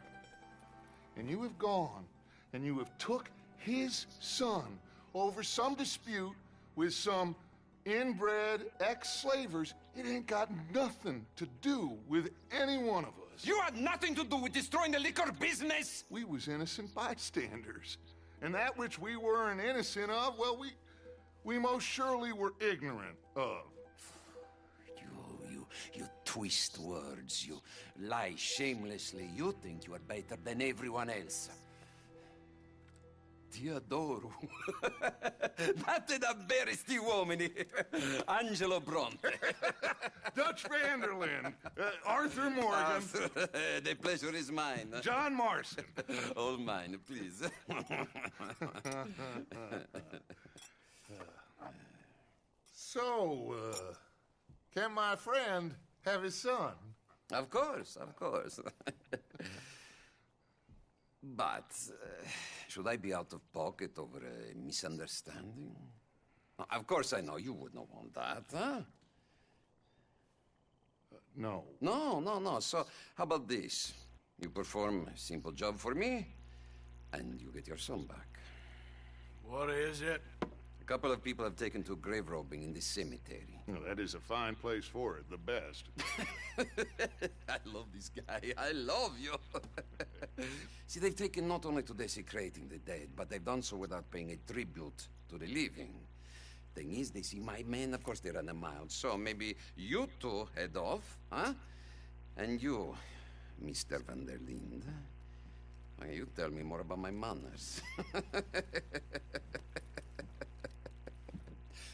And you have gone and you have took his son over some dispute with some inbred ex-slavers. It ain't got nothing to do with any one of us. You had nothing to do with destroying the liquor business! We was innocent bystanders. And that which we weren't innocent of, well, we most surely were ignorant of. You twist words, you lie shamelessly. You think you are better than everyone else. Ti adoro. Date davvero sti uomini. Angelo Bronte. Dutch Vanderlyn. Arthur Morgan. Arthur, the pleasure is mine. John Marston. All mine, please. So, can my friend have his son? Of course, of course. But, should I be out of pocket over a misunderstanding? Of course I know you would not want that, huh? No. No. So, how about this? You perform a simple job for me, and you get your son back. What is it? A couple of people have taken to grave robbing in the cemetery. Well, that is a fine place for it, the best. I love this guy. I love you. See, they've taken not only to desecrating the dead, but they've done so without paying a tribute to the living. Thing is, they see my men, of course they run a mile. So maybe you two head off, huh? And you, Mr. Van der Linde, you tell me more about my manners.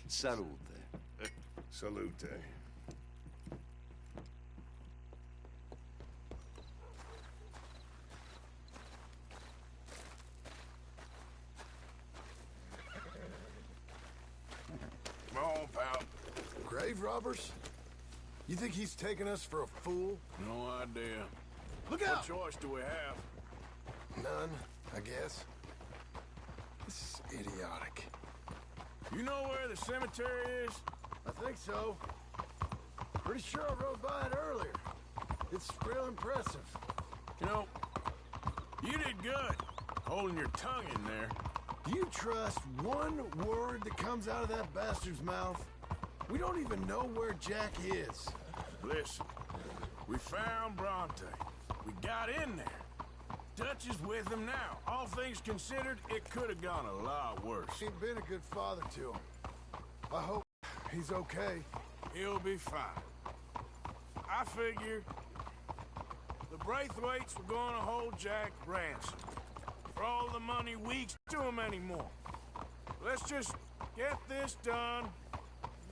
Salute. Salute. on, pal. Grave robbers? You think he's taking us for a fool? No idea. Look What out! choice do we have? None, I guess. This is idiotic. You know where the cemetery is? I think so. Pretty sure I rode by it earlier. It's real impressive. You know, you did good, holding your tongue in there. Do you trust one word that comes out of that bastard's mouth? We don't even know where Jack is. Listen, we found Bronte. We got in there. Dutch is with him now. All things considered, it could have gone a lot worse. He'd been a good father to him. I hope he's okay. He'll be fine. I figure the Braithwaites were gonna hold Jack ransom for all the money we to him anymore. Let's just get this done.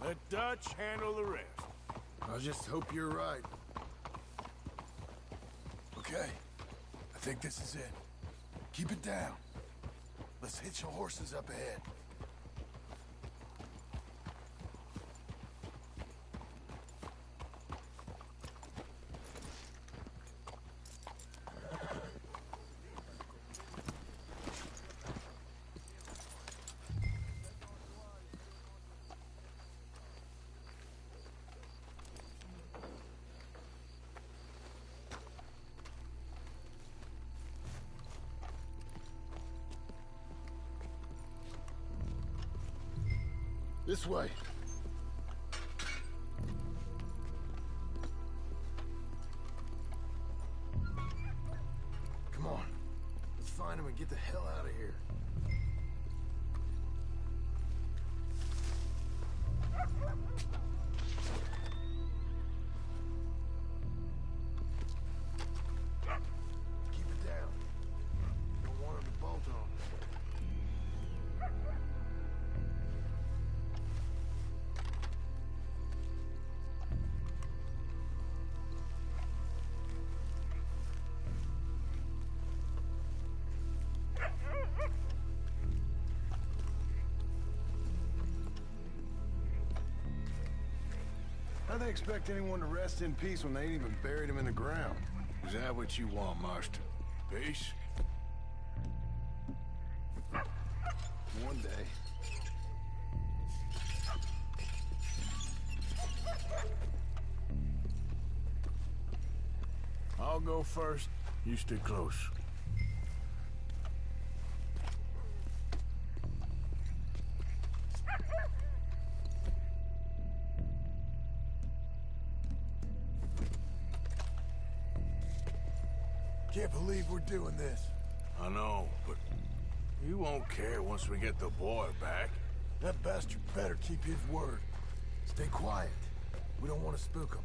Let Dutch handle the rest. I just hope you're right. Okay, I think this is it. Keep it down. Let's hitch the horses up ahead. This way. Come on. Let's find him and get the hell out of here. Keep it down. Don't want him to bolt on us. How do they expect anyone to rest in peace when they ain't even buried him in the ground? Is that what you want, Master? Peace? One day. I'll go first. You stay close. Can't believe we're doing this. I know, but you won't care once we get the boy back. That bastard better keep his word. Stay quiet. We don't want to spook him.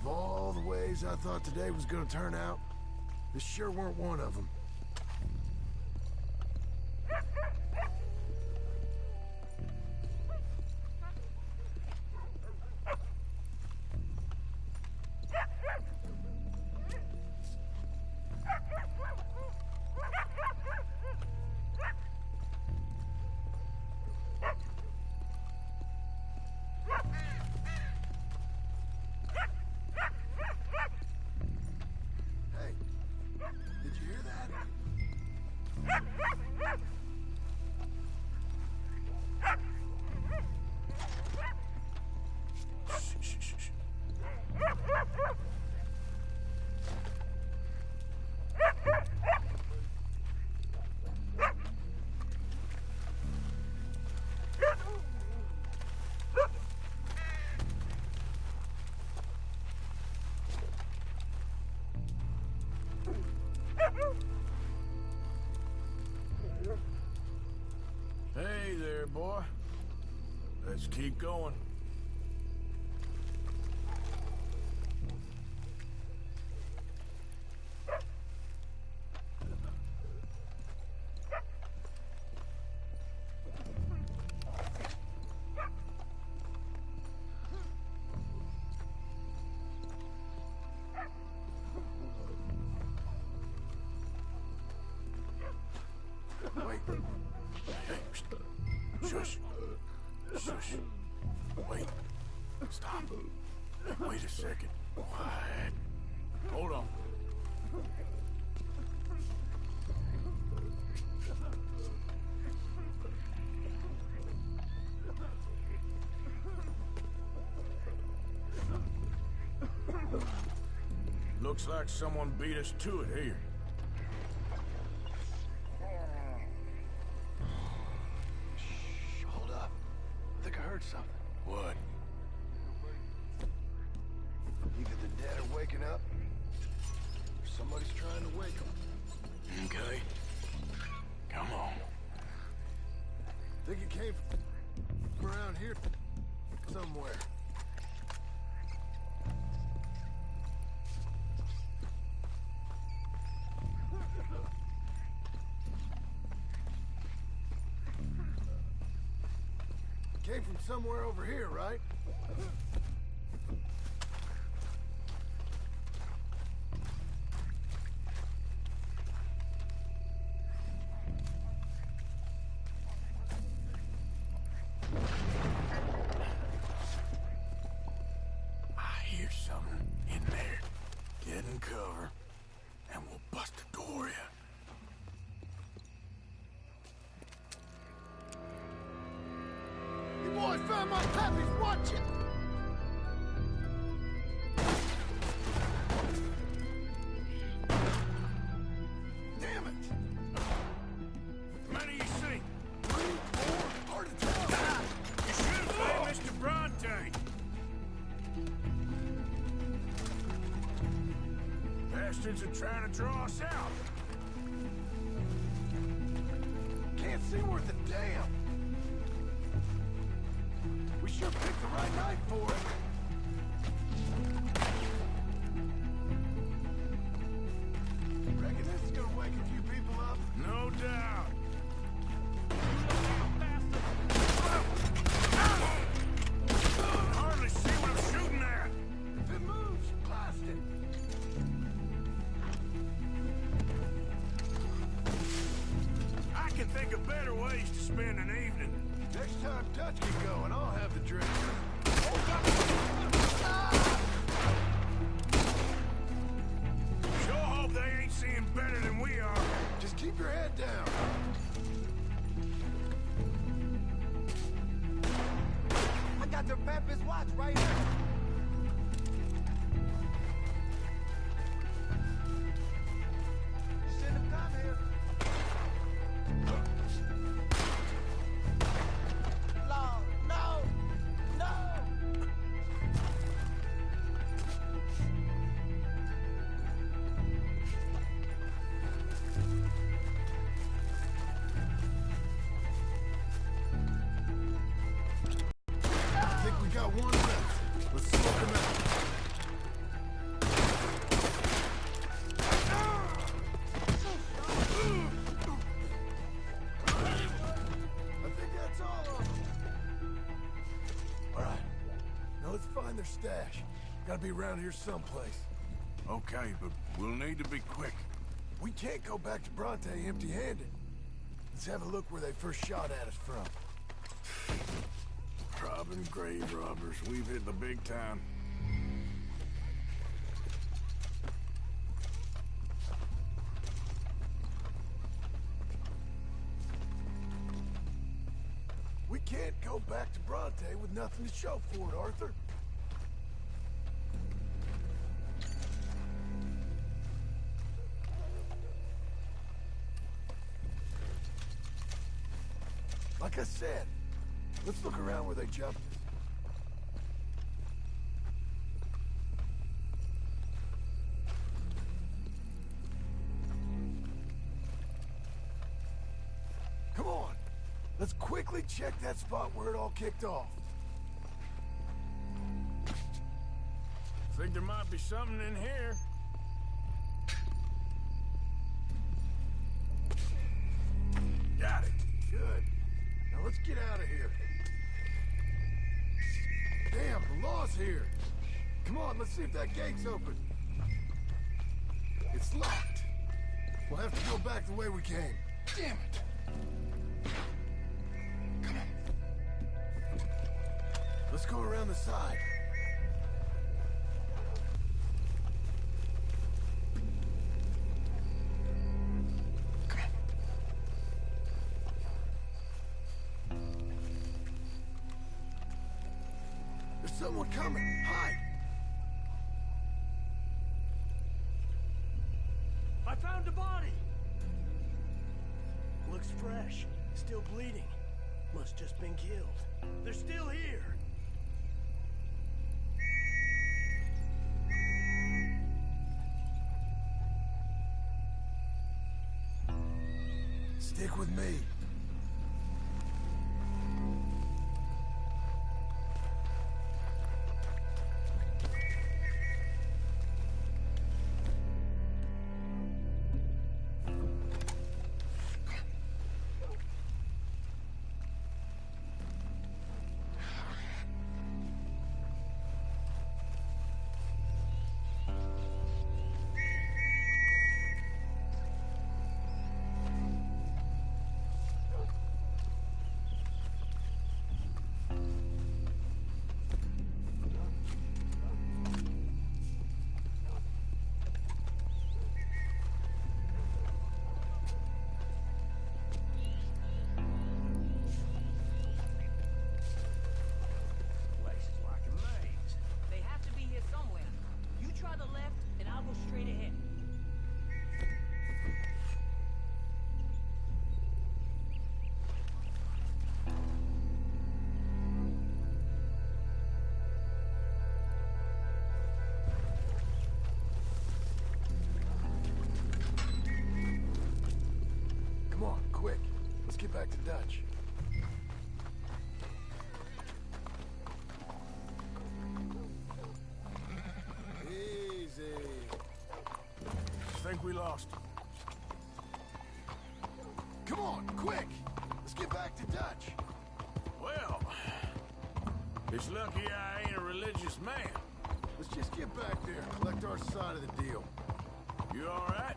Of all the ways I thought today was gonna turn out, this sure weren't one of them. Hey, did you hear that? Hey there, boy. Let's keep going. Wait. Hey, shush. Shush. Wait. Stop. Wait a second. Quiet. Hold on. Looks like someone beat us to it here. Hold up. I think I heard something. What? Either the dead are waking up, or somebody's trying to wake them. Okay. Come on. Think it came from around here somewhere. Came from somewhere over here, right? I hear something in there. Get in cover, and we'll bust the door in. You boys found my puppies, watch it! Damn it! Many you see? 3, 4, hard to tell. You should have played Mr. Bronte. Bastards are trying to draw us out. Can't see worth a damn. We sure picked the right night for it. Reckon this is gonna wake a few people up? No doubt. Hardly see what I'm shooting at. If it moves, blast it. I can think of better ways to spend an evening. Next time Dutch can go, and I'll have the drink. Sure hope they ain't seeing better than we are. Just keep your head down. I got their Papa's watch right here. You shouldn't have come here. No! I think we got one left. Let's smoke him out. I think that's all of them. All right. Now let's find their stash. Gotta be around here someplace. Okay, but we'll need to be quick. We can't go back to Bronte empty-handed. Let's have a look where they first shot at us from. Robbing grave robbers. We've hit the big time. We can't go back to Bronte with nothing to show for it, Arthur. Like I said, let's look around where they jumped us. Come on, let's quickly check check that spot where it all kicked off. Think there might be something in here. Got it. Good. Now let's get out of here. Damn, the law's here. Come on, let's see if that gate's open. It's locked. We'll have to go back the way we came. Damn it. Come on. Let's go around the side. There's someone coming. Hide. I found a body! Looks fresh. Still bleeding. Must just been killed. They're still here! Stick with me. Come on, quick. Let's get back to Dutch. Easy. Think we lost him. Come on, quick! Let's get back to Dutch. Well, it's lucky I ain't a religious man. Let's just get back there, collect our side of the deal. You all right?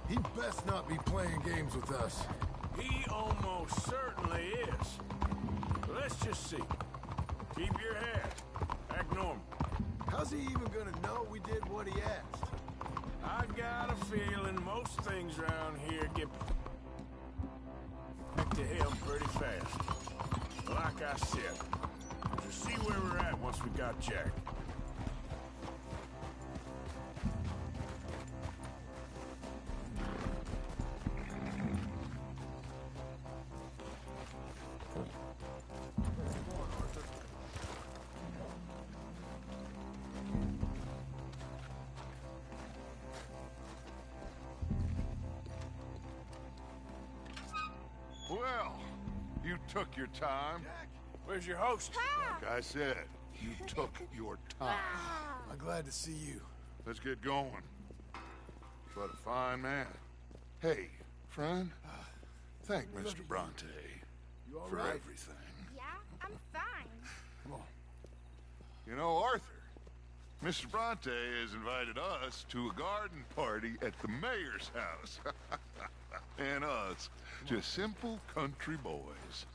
He'd best not be playing games with us. He almost certainly is. Let's just see. Keep your head. Act normal. How's he even gonna know we did what he asked? I got a feeling most things around here get back to him pretty fast. Like I said, we'll see where we're at once we got Jack. Well, you took your time. Where's your host? Like I said, you took your time. I'm glad to see you. Let's get going. What a fine man. Hey, friend, thank Mr. Bronte You all for right? everything. Yeah, I'm fine. Come on. You know, Arthur, Mr. Bronte has invited us to a garden party at the mayor's house. And us, just simple country boys.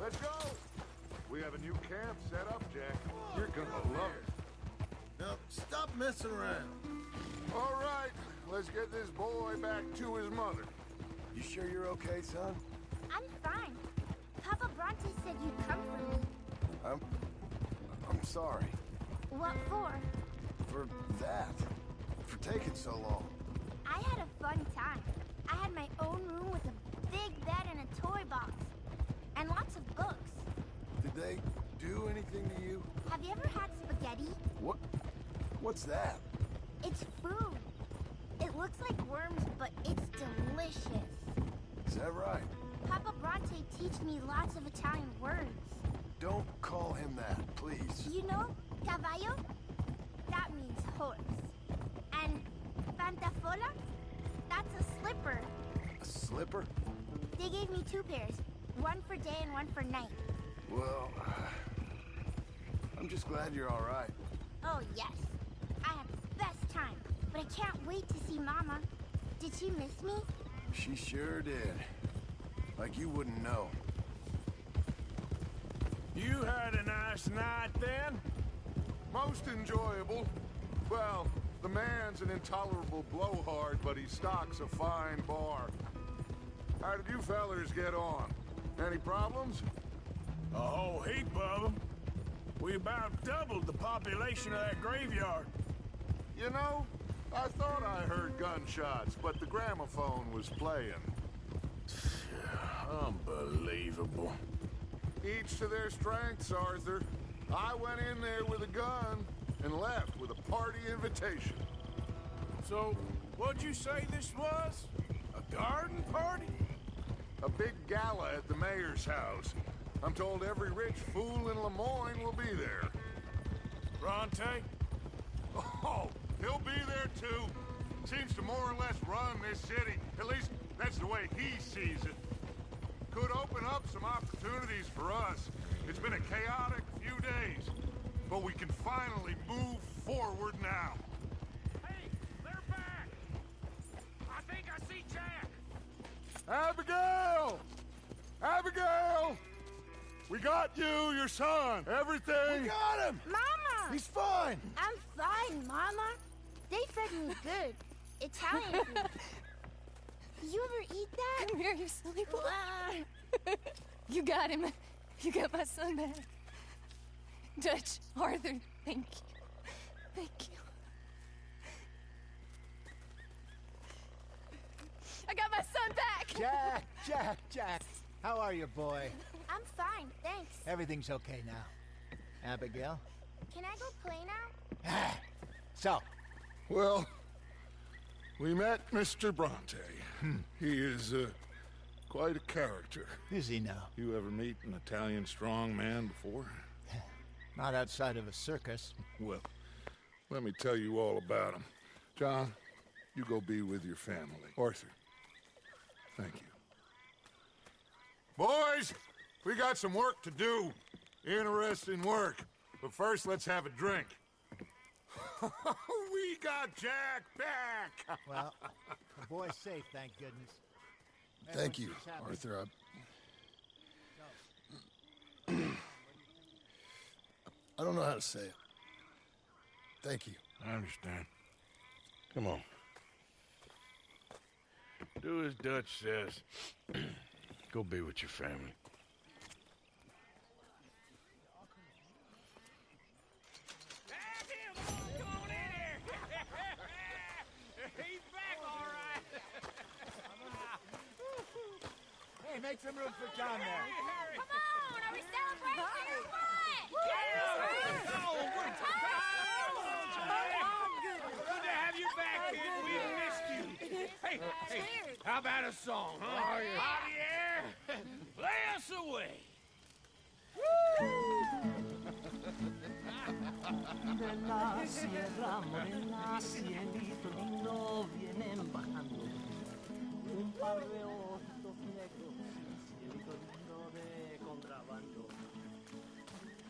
Let's go! We have a new camp set up, Jack. You're gonna love it. Now, stop messing around. All right, let's get this boy back to his mother. You sure you're okay, son? I'm fine. Papa Bronte said you'd come for me. I'm sorry. What for? For that. For taking so long. I had a fun time. I had my own room with a big bed and a toy box. And lots of books. Did they do anything to you? Have you ever had spaghetti? What's that? It's food. It looks like worms, but it's delicious. Is that right? Papa Bronte teach me lots of Italian words. Don't call him that, please. You know, cavallo? That means horse. And pantafola? That's a slipper. A slipper? They gave me 2 pairs. One for day and one for night. Well, I'm just glad you're all right. Oh, yes. I had the best time. But I can't wait to see Mama. Did she miss me? She sure did. Like you wouldn't know. You had a nice night then? Most enjoyable. Well, the man's an intolerable blowhard, but he stocks a fine bar. How did you fellers get on? Any problems? A whole heap of them. We about doubled the population of that graveyard. You know, I thought I heard gunshots, but the gramophone was playing. Unbelievable. Each to their strengths, Arthur. I went in there with a gun and left with a party invitation. So, what'd you say this was? A garden party? A big gala at the mayor's house. I'm told every rich fool in Lemoyne will be there. Bronte? Oh, he'll be there too. Seems to more or less run this city. At least, that's the way he sees it. Could open up some opportunities for us. It's been a chaotic few days, but we can finally move forward now. Hey, they're back! I think I see Jack! Abigail! Abigail! We got you, your son, everything! We got him! Mama! He's fine! I'm fine, Mama. They fed me good. Italian food. You ever eat that? Come here, you silly boy. You got him. You got my son back. Dutch, Arthur, thank you. Thank you. I got my son back! Jack. How are you, boy? I'm fine, thanks. Everything's okay now. Abigail? Can I go play now? So? Well, we met Mr. Bronte. He is, quite a character. Is he now? You ever meet an Italian strong man before? Not outside of a circus. Well, let me tell you all about him. John, you go be with your family. Arthur, thank you. Boys, we got some work to do. Interesting work. But first, let's have a drink. We got Jack back! Well, the boy's safe, thank goodness. Thank you, Arthur. I don't know how to say it. Thank you. I understand. Come on. Do as Dutch says. Go be with your family. Hey, make some room for John there. Come on, are we celebrating or what? Good to have you back, kid. We missed you. Hey, how about a song, huh? Javier, play us away. De la sierra morena, cielito lindo, vienen bajando un par de ojitos negros, cielito lindo de contrabando.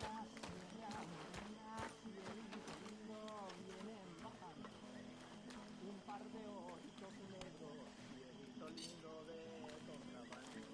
La sierra morena, cielito lindo, vienen bajando un par de ojitos negros, cielito lindo de contrabando.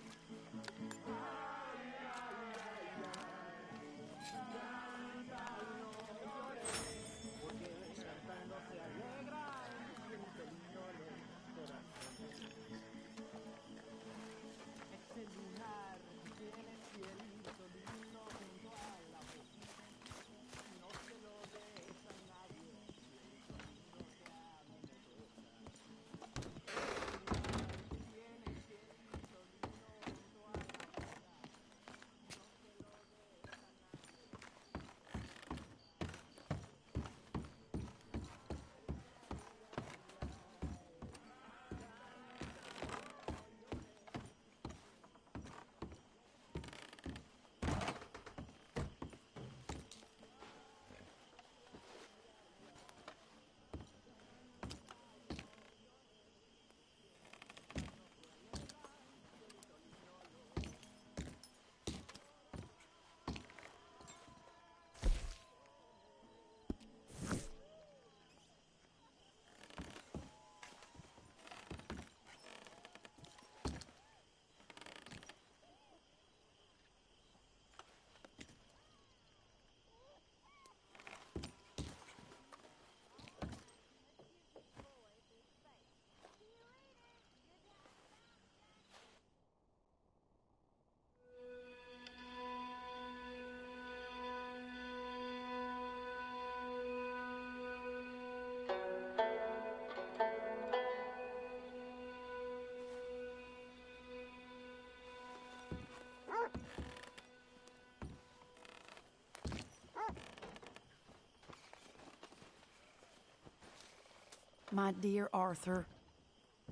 My dear Arthur,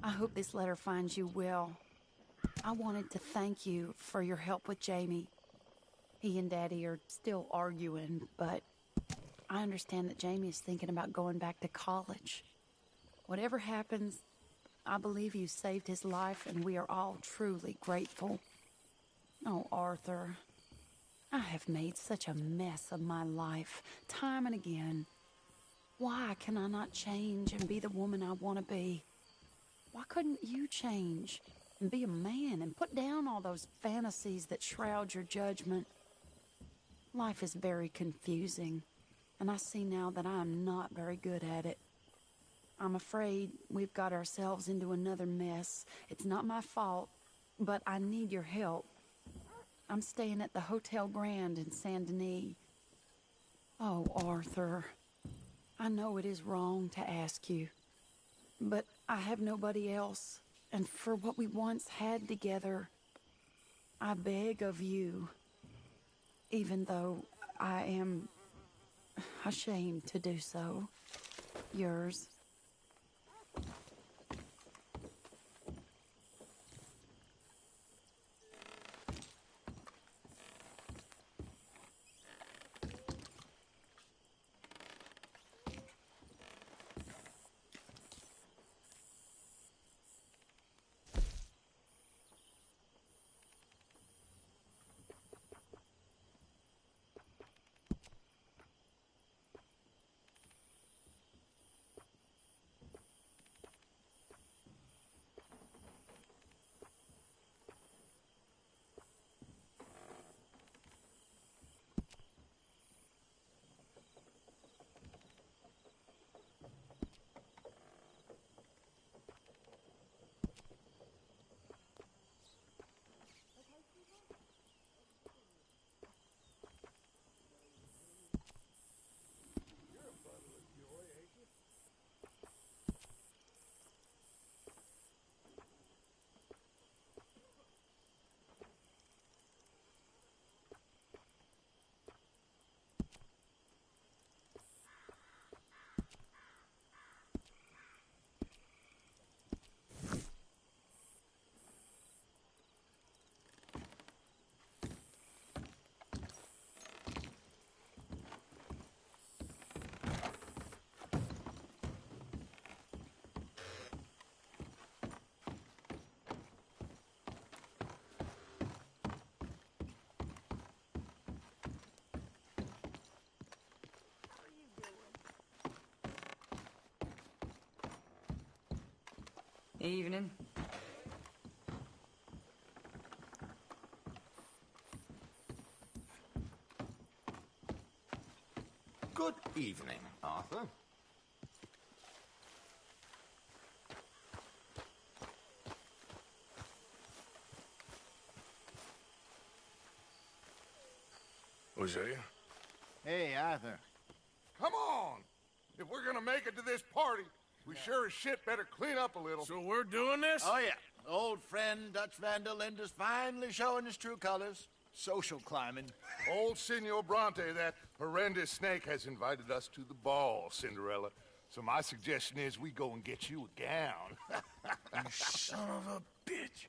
I hope this letter finds you well. I wanted to thank you for your help with Jamie. He and Daddy are still arguing, but I understand that Jamie is thinking about going back to college. Whatever happens, I believe you saved his life, and we are all truly grateful. Oh, Arthur, I have made such a mess of my life, time and again. Why can I not change and be the woman I want to be? Why couldn't you change and be a man and put down all those fantasies that shroud your judgment? Life is very confusing, and I see now that I am not very good at it. I'm afraid we've got ourselves into another mess. It's not my fault, but I need your help. I'm staying at the Hotel Grand in Saint Denis. Oh, Arthur, I know it is wrong to ask you, but I have nobody else, and for what we once had together, I beg of you, even though I am ashamed to do so. Yours, Evening. Good evening, Arthur. Hosea? Hey, Arthur. Come on! If we're gonna make it to this party, we sure as shit better clean up a little. So we're doing this? Oh, yeah. Old friend Dutch Van der Linde is finally showing his true colors. Social climbing. Old Senor Bronte, that horrendous snake, has invited us to the ball, Cinderella. So my suggestion is we go and get you a gown. You son of a bitch.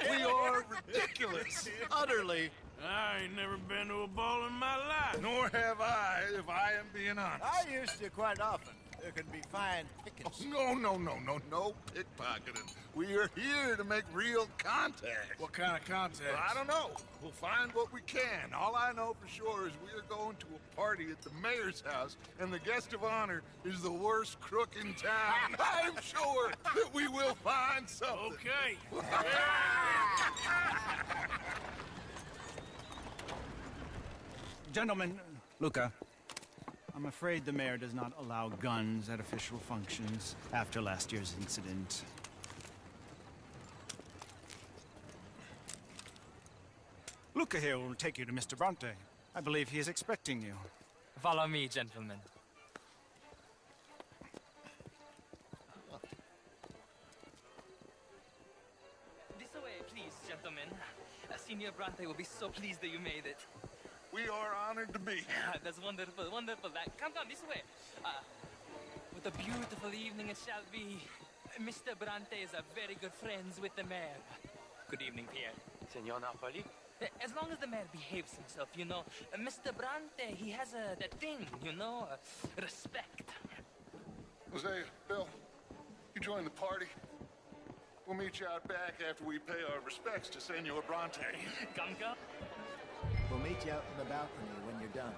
We are ridiculous. Utterly. I ain't never been to a ball in my life. Nor have I, if I am being honest. I used to quite often. There can be fine pickings. Oh, no pickpocketing. We are here to make real contact. What kind of contact? Well, I don't know. We'll find what we can. All I know for sure is we are going to a party at the mayor's house, and the guest of honor is the worst crook in town. I'm sure that we will find something. Okay. Gentlemen, Luca, I'm afraid the mayor does not allow guns at official functions after last year's incident. Luca here will take you to Mr. Bronte. I believe he is expecting you. Follow me, gentlemen. Senior Bronte will be so pleased that you made it. We are honored to be here. That's wonderful, wonderful. Come this way. What a beautiful evening it shall be. Mr. Bronte is very good friends with the mayor. Good evening, Pierre. Senor Napoli? As long as the mayor behaves himself, you know. Mr. Bronte, he has that thing, you know, respect. Hosea, Bill, you join the party. We'll meet you out back after we pay our respects to Senor Bronte. Come. We'll meet you out in the balcony when you're done.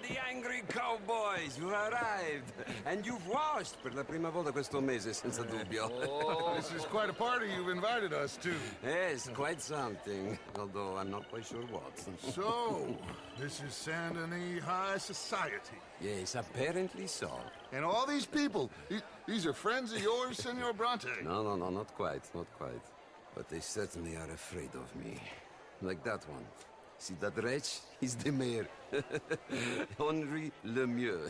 The angry cowboys, you've arrived. And you've washed per la prima volta questo mese, senza dubbio. This is quite a party you've invited us to. Yes, quite something. Although I'm not quite sure what. So, this is Saint Denis High Society. Yes, apparently so. And all these people, these are friends of yours, Senor Bronte? No, not quite, not quite. But they certainly are afraid of me. Like that one. See that wretch? He's the mayor. Henri Lemieux.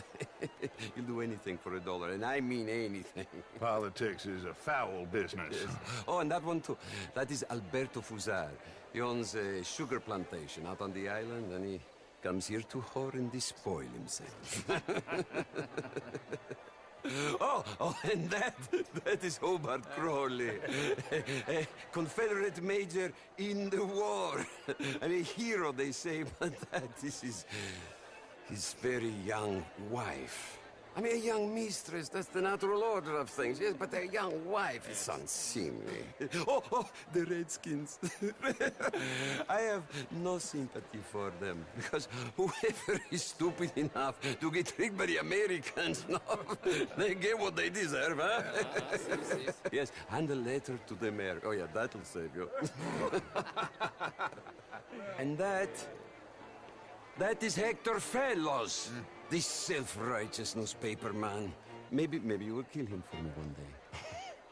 He'll do anything for $1, and I mean anything. Politics is a foul business. Yes. Oh, and that one too. That is Alberto Fusar. He owns a sugar plantation out on the island, and he comes here to whore and despoil himself. Oh, and that is Hobart Crawley, a Confederate major in the war. And a hero, they say, but that is his very young wife. I mean, a young mistress, that's the natural order of things, yes, but a young wife is unseemly. Oh, the Redskins. I have no sympathy for them, because whoever is stupid enough to get tricked by the Americans, no, they get what they deserve, huh? Yes, and a letter to the mayor. Oh, yeah, that'll save you. And that is Hector Fellows. This self-righteous newspaper man. Maybe you will kill him for me one day.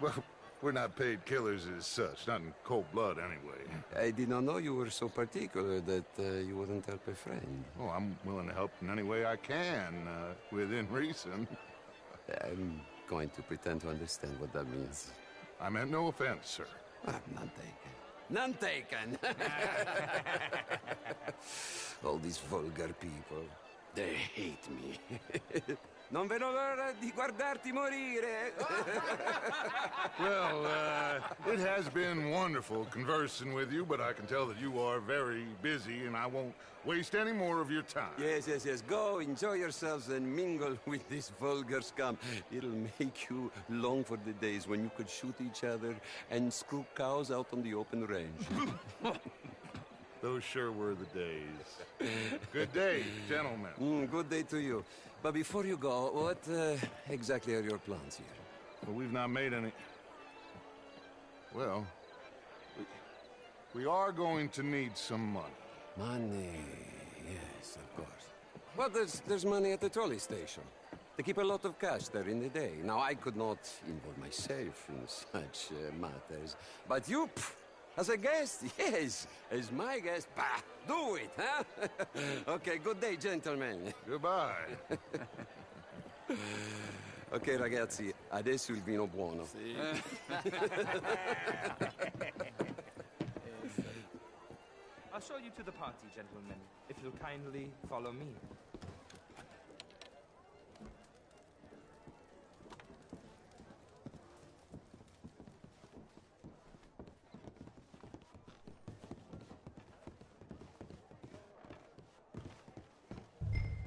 Well, we're not paid killers as such, not in cold blood anyway. I did not know you were so particular that you wouldn't help a friend. Oh, I'm willing to help in any way I can, within reason. I'm going to pretend to understand what that means. I meant no offense, sir. None taken. None taken! All these vulgar people. They hate me. Non vedo l'ora di guardarti morire. Well, it has been wonderful conversing with you, but I can tell that you are very busy, and I won't waste any more of your time. Yes. Go, enjoy yourselves, and mingle with this vulgar scum. It'll make you long for the days when you could shoot each other and screw cows out on the open range. Those sure were the days. Good day, gentlemen. Good day to you. But before you go, what exactly are your plans here? Well, we've not made any... Well, we are going to need some money. Money, yes, of course. Well, there's money at the trolley station. They keep a lot of cash there in the day. Now, I could not involve myself in such matters. But you... As a guest? Yes. As my guest? Bah, do it, huh? Okay, good day, gentlemen. Goodbye. Ok, ragazzi, adesso il vino buono. Sì. I'll show you to the party, gentlemen, if you'll kindly follow me.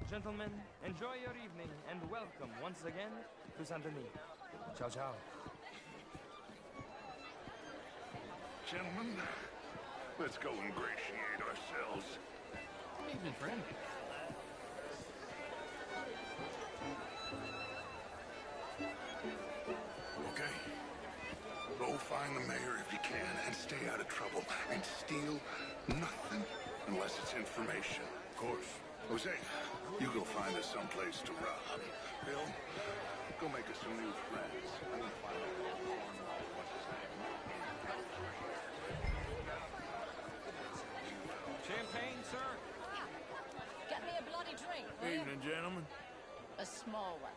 Gentlemen, enjoy your evening and welcome once again to Saint Denis. Ciao, ciao. Gentlemen, let's go ingratiate ourselves. Evening, friend. Okay. Go find the mayor if you can and stay out of trouble. And steal nothing unless it's information. Of course. Jose, you go find us someplace to rob. Bill, go make us some new friends. I'm gonna find out what's his name. Champagne, sir? Get me a bloody drink, will you? Evening, gentlemen. A small one.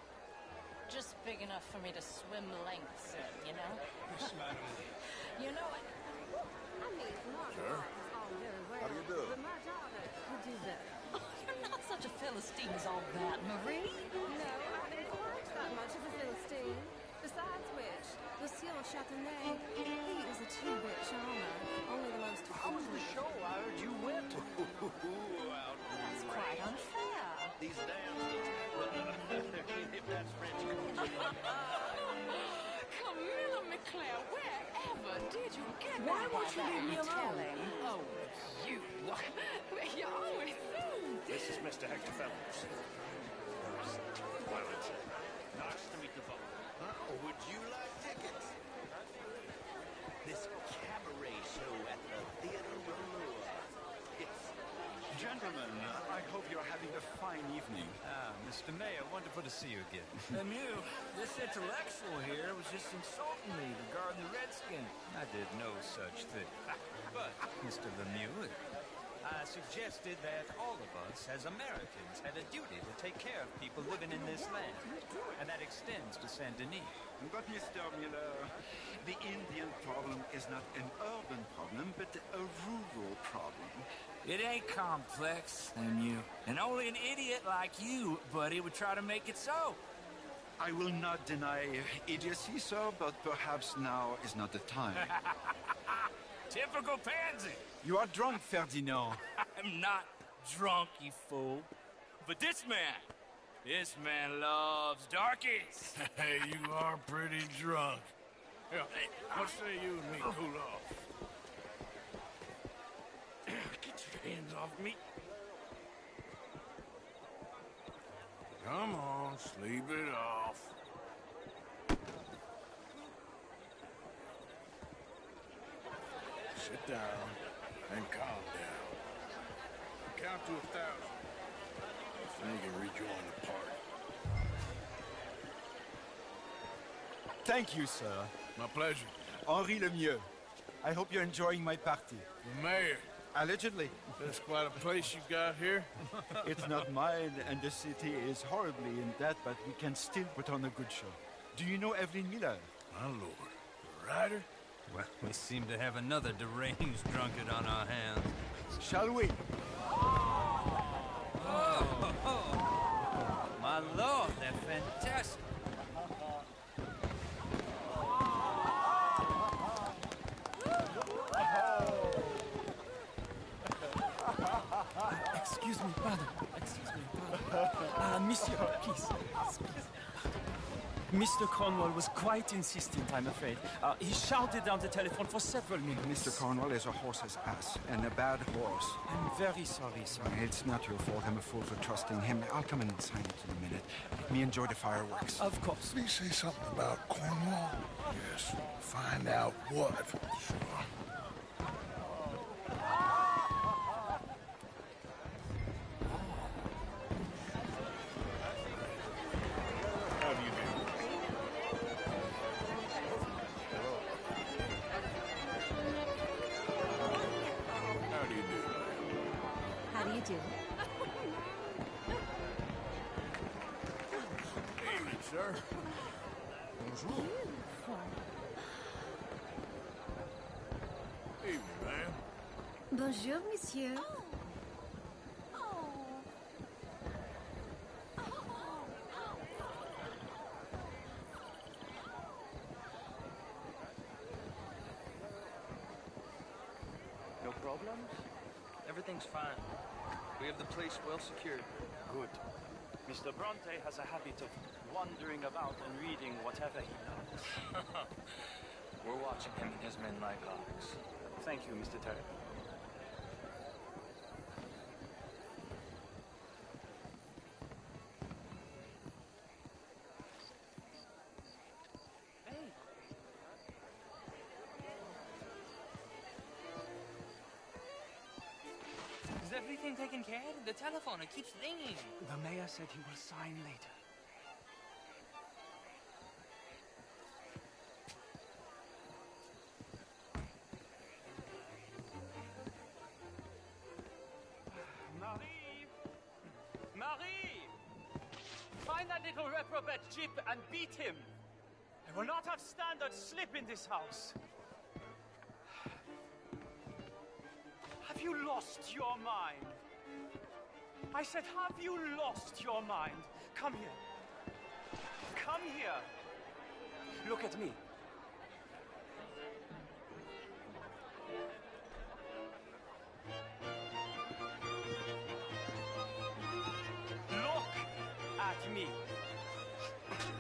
Just big enough for me to swim lengths in, you know? Yes, madam. You know it. I mean, Mark Sure. is all very well. How do you do? But my daughter could do better. Oh, you're not such a Philistine as all that, Marie. No, I didn't quite that much of a Philistine. Besides which, Monsieur Châtenay, he is a two-bit charmer. Only the most... How was the show? I heard you went. That's quite unfair. These dancers. If that's French. Camilla McClare, wherever did you get that? Why won't you leave me alone? telling? Oh, you. You always do. This is Mr. Hector Fellows. Well, it's nice to meet you both. Would you like tickets? This cabaret show at the Theater Royal. Yes. Gentlemen, I hope you're having a fine evening. Ah, Mr. Mayor, wonderful to see you again. Lemieux, this intellectual here was just insulting me regarding the Redskin. I did no such thing. But, Mr. Lemieux, I suggested that all of us, as Americans, had a duty to take care of people living in this land. And that extends to Saint Denis. But, Mr. Miller, the Indian problem is not an urban problem, but a rural problem. It ain't complex, Lemieux. And only an idiot like you, buddy, would try to make it so. I will not deny idiocy, sir, but perhaps now is not the time. Typical pansy. You are drunk, Ferdinand. I'm not drunk, you fool. But this man loves darkies. Hey, you are pretty drunk. Yeah, what say you and me cool off? Get your hands off me. Come on, sleep it off. Sit down and calm down. Count to 1,000. Then you can rejoin the party. Thank you, sir. My pleasure. Henri Lemieux. I hope you're enjoying my party. The mayor. Allegedly. That's quite a place you got here. It's not mine, and the city is horribly in debt, but we can still put on a good show. Do you know Evelyn Miller? My lord. The writer? Well, we seem to have another deranged drunkard on our hands. Shall we? My lord, they're fantastic. Excuse me, pardon. Excuse me, pardon. Monsieur, please. Mr. Cornwall was quite insistent, I'm afraid. He shouted down the telephone for several minutes. Mr. Cornwall is a horse's ass, and a bad horse. I'm very sorry, sir. It's not your fault. I'm a fool for trusting him. I'll come in silent in a minute. Let me enjoy the fireworks. Of course. Did he say something about Cornwall? Yes. Find out what. Sure. How do you do? Evening, sir. Bonjour. Evening, ma'am. Bonjour, monsieur. No problems? Everything's fine. We have the place well secured. Good. Mr. Bronte has a habit of wandering about and reading whatever he knows. We're watching him and his men like hawks. Thank you, Mr. Terry. everything taken care of? The telephone, it keeps ringing. The mayor said he will sign later. Marie! Marie! Find that little reprobate Jip and beat him. I will not have standard slip in this house. Have you lost your mind? I said, have you lost your mind? Come here. Come here. Look at me. Look at me.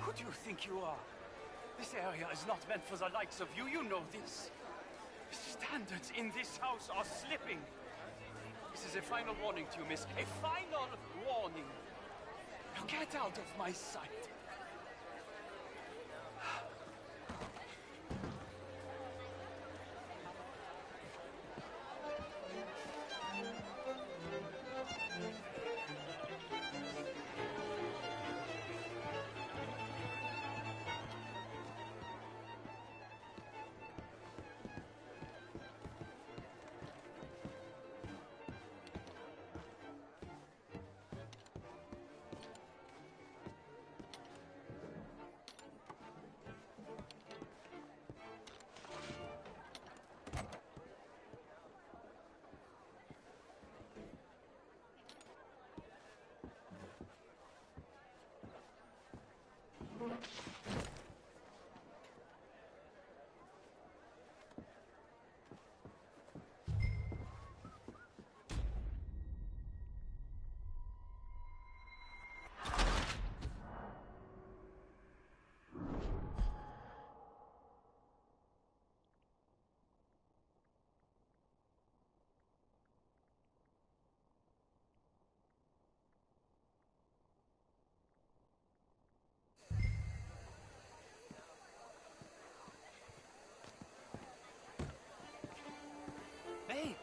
Who do you think you are? This area is not meant for the likes of you. You know this. Standards in this house are slipping. This is a final warning to you, miss. A final warning. Now get out of my sight. Hey!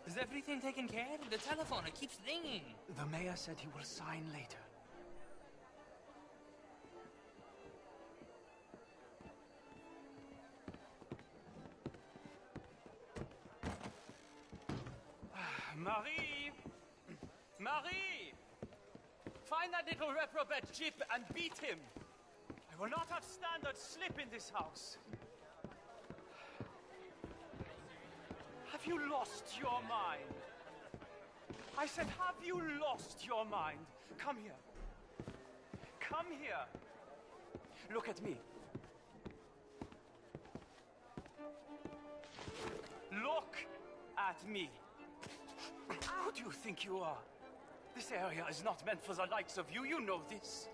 Is everything taken care of? The telephone, it keeps ringing. The mayor said he will sign later. Marie! Marie! Find that little reprobate Jip and beat him. I will not have standard slip in this house. Have you lost your mind? I said, have you lost your mind? Come here. Come here. Look at me. Look at me. Who do you think you are? This area is not meant for the likes of you. You know this.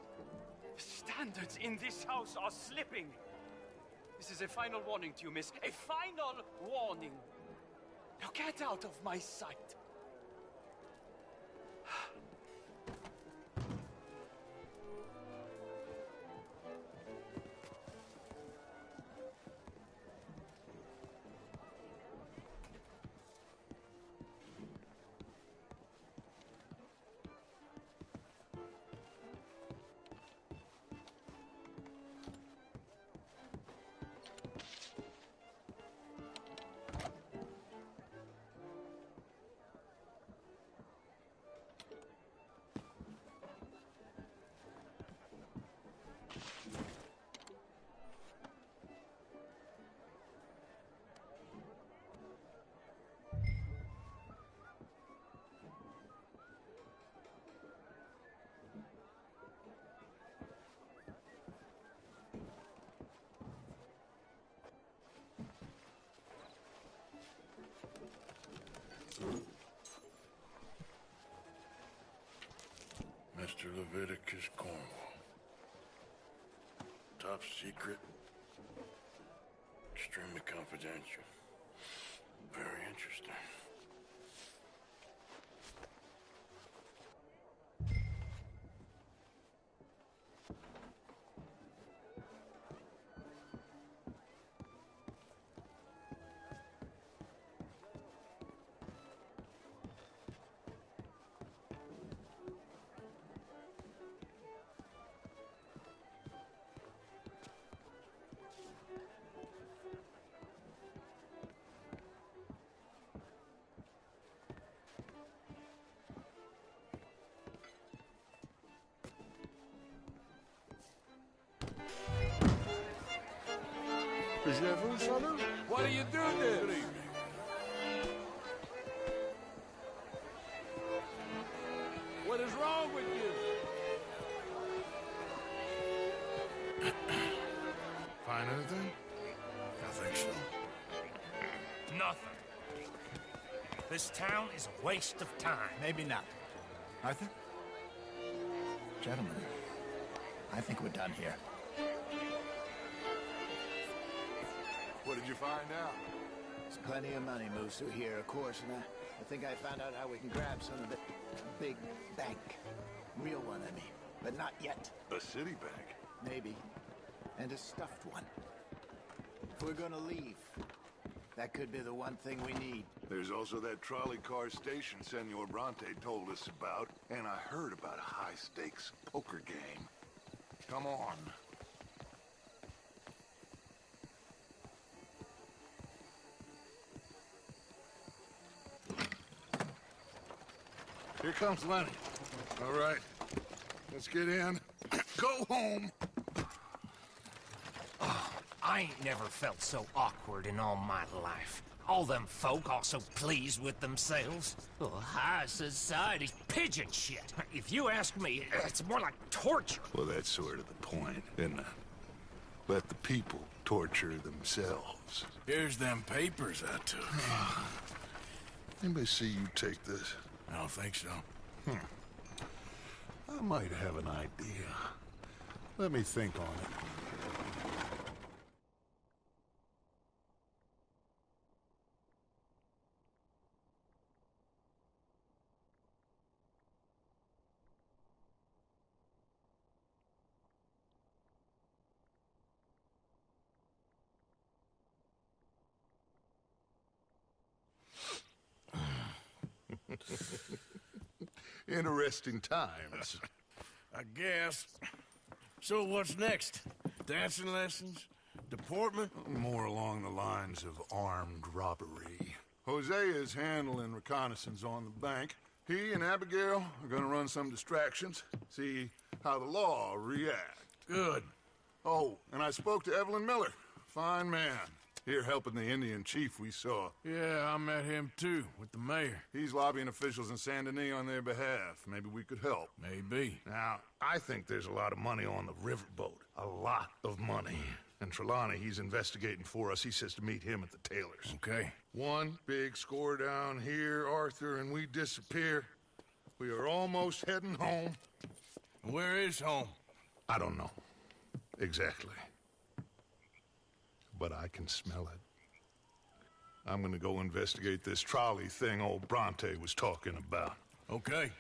Standards in this house are slipping. This is a final warning to you, miss. A final warning. Now get out of my sight. Mr. Leviticus Cornwall. Top secret. Extremely confidential. Very interesting. What do you do this? Good evening. What is wrong with you? Find anything? I think so. Nothing. This town is a waste of time. Maybe not. Arthur? Gentlemen, I think we're done here. What did you find out? There's plenty of money moves through here, of course, and I think I found out how we can grab some of the big bank. Real one, I mean, but not yet. A city bank? Maybe. And a stuffed one. If we're gonna leave, that could be the one thing we need. There's also that trolley car station Senor Bronte told us about, and I heard about a high-stakes poker game. Come on. Here comes Lenny. All right, let's get in. Go home. Oh, I ain't never felt so awkward in all my life. All them folk all so pleased with themselves. Oh, high society pigeon shit. If you ask me, it's more like torture. Well, that's sort of the point, isn't it? Let the people torture themselves. Here's them papers I took. Anybody see you take this? I don't think so. I might have an idea. Let me think on it. Interesting times. I guess. So what's next? Dancing lessons? Deportment? More along the lines of armed robbery. Hosea is handling reconnaissance on the bank. He and Abigail are gonna run some distractions, see how the law reacts. Good. Oh, and I spoke to Evelyn Miller. Fine man. Here helping the Indian chief we saw. Yeah, I met him too, with the mayor. He's lobbying officials in Saint Denis on their behalf. Maybe we could help. Maybe. Now, I think there's a lot of money on the riverboat. A lot of money. And Trelawney, he's investigating for us. He says to meet him at the Taylor's. Okay. One big score down here, Arthur, and we disappear. We are almost heading home. Where is home? I don't know. Exactly. But I can smell it. I'm gonna go investigate this trolley thing old Bronte was talking about. Okay.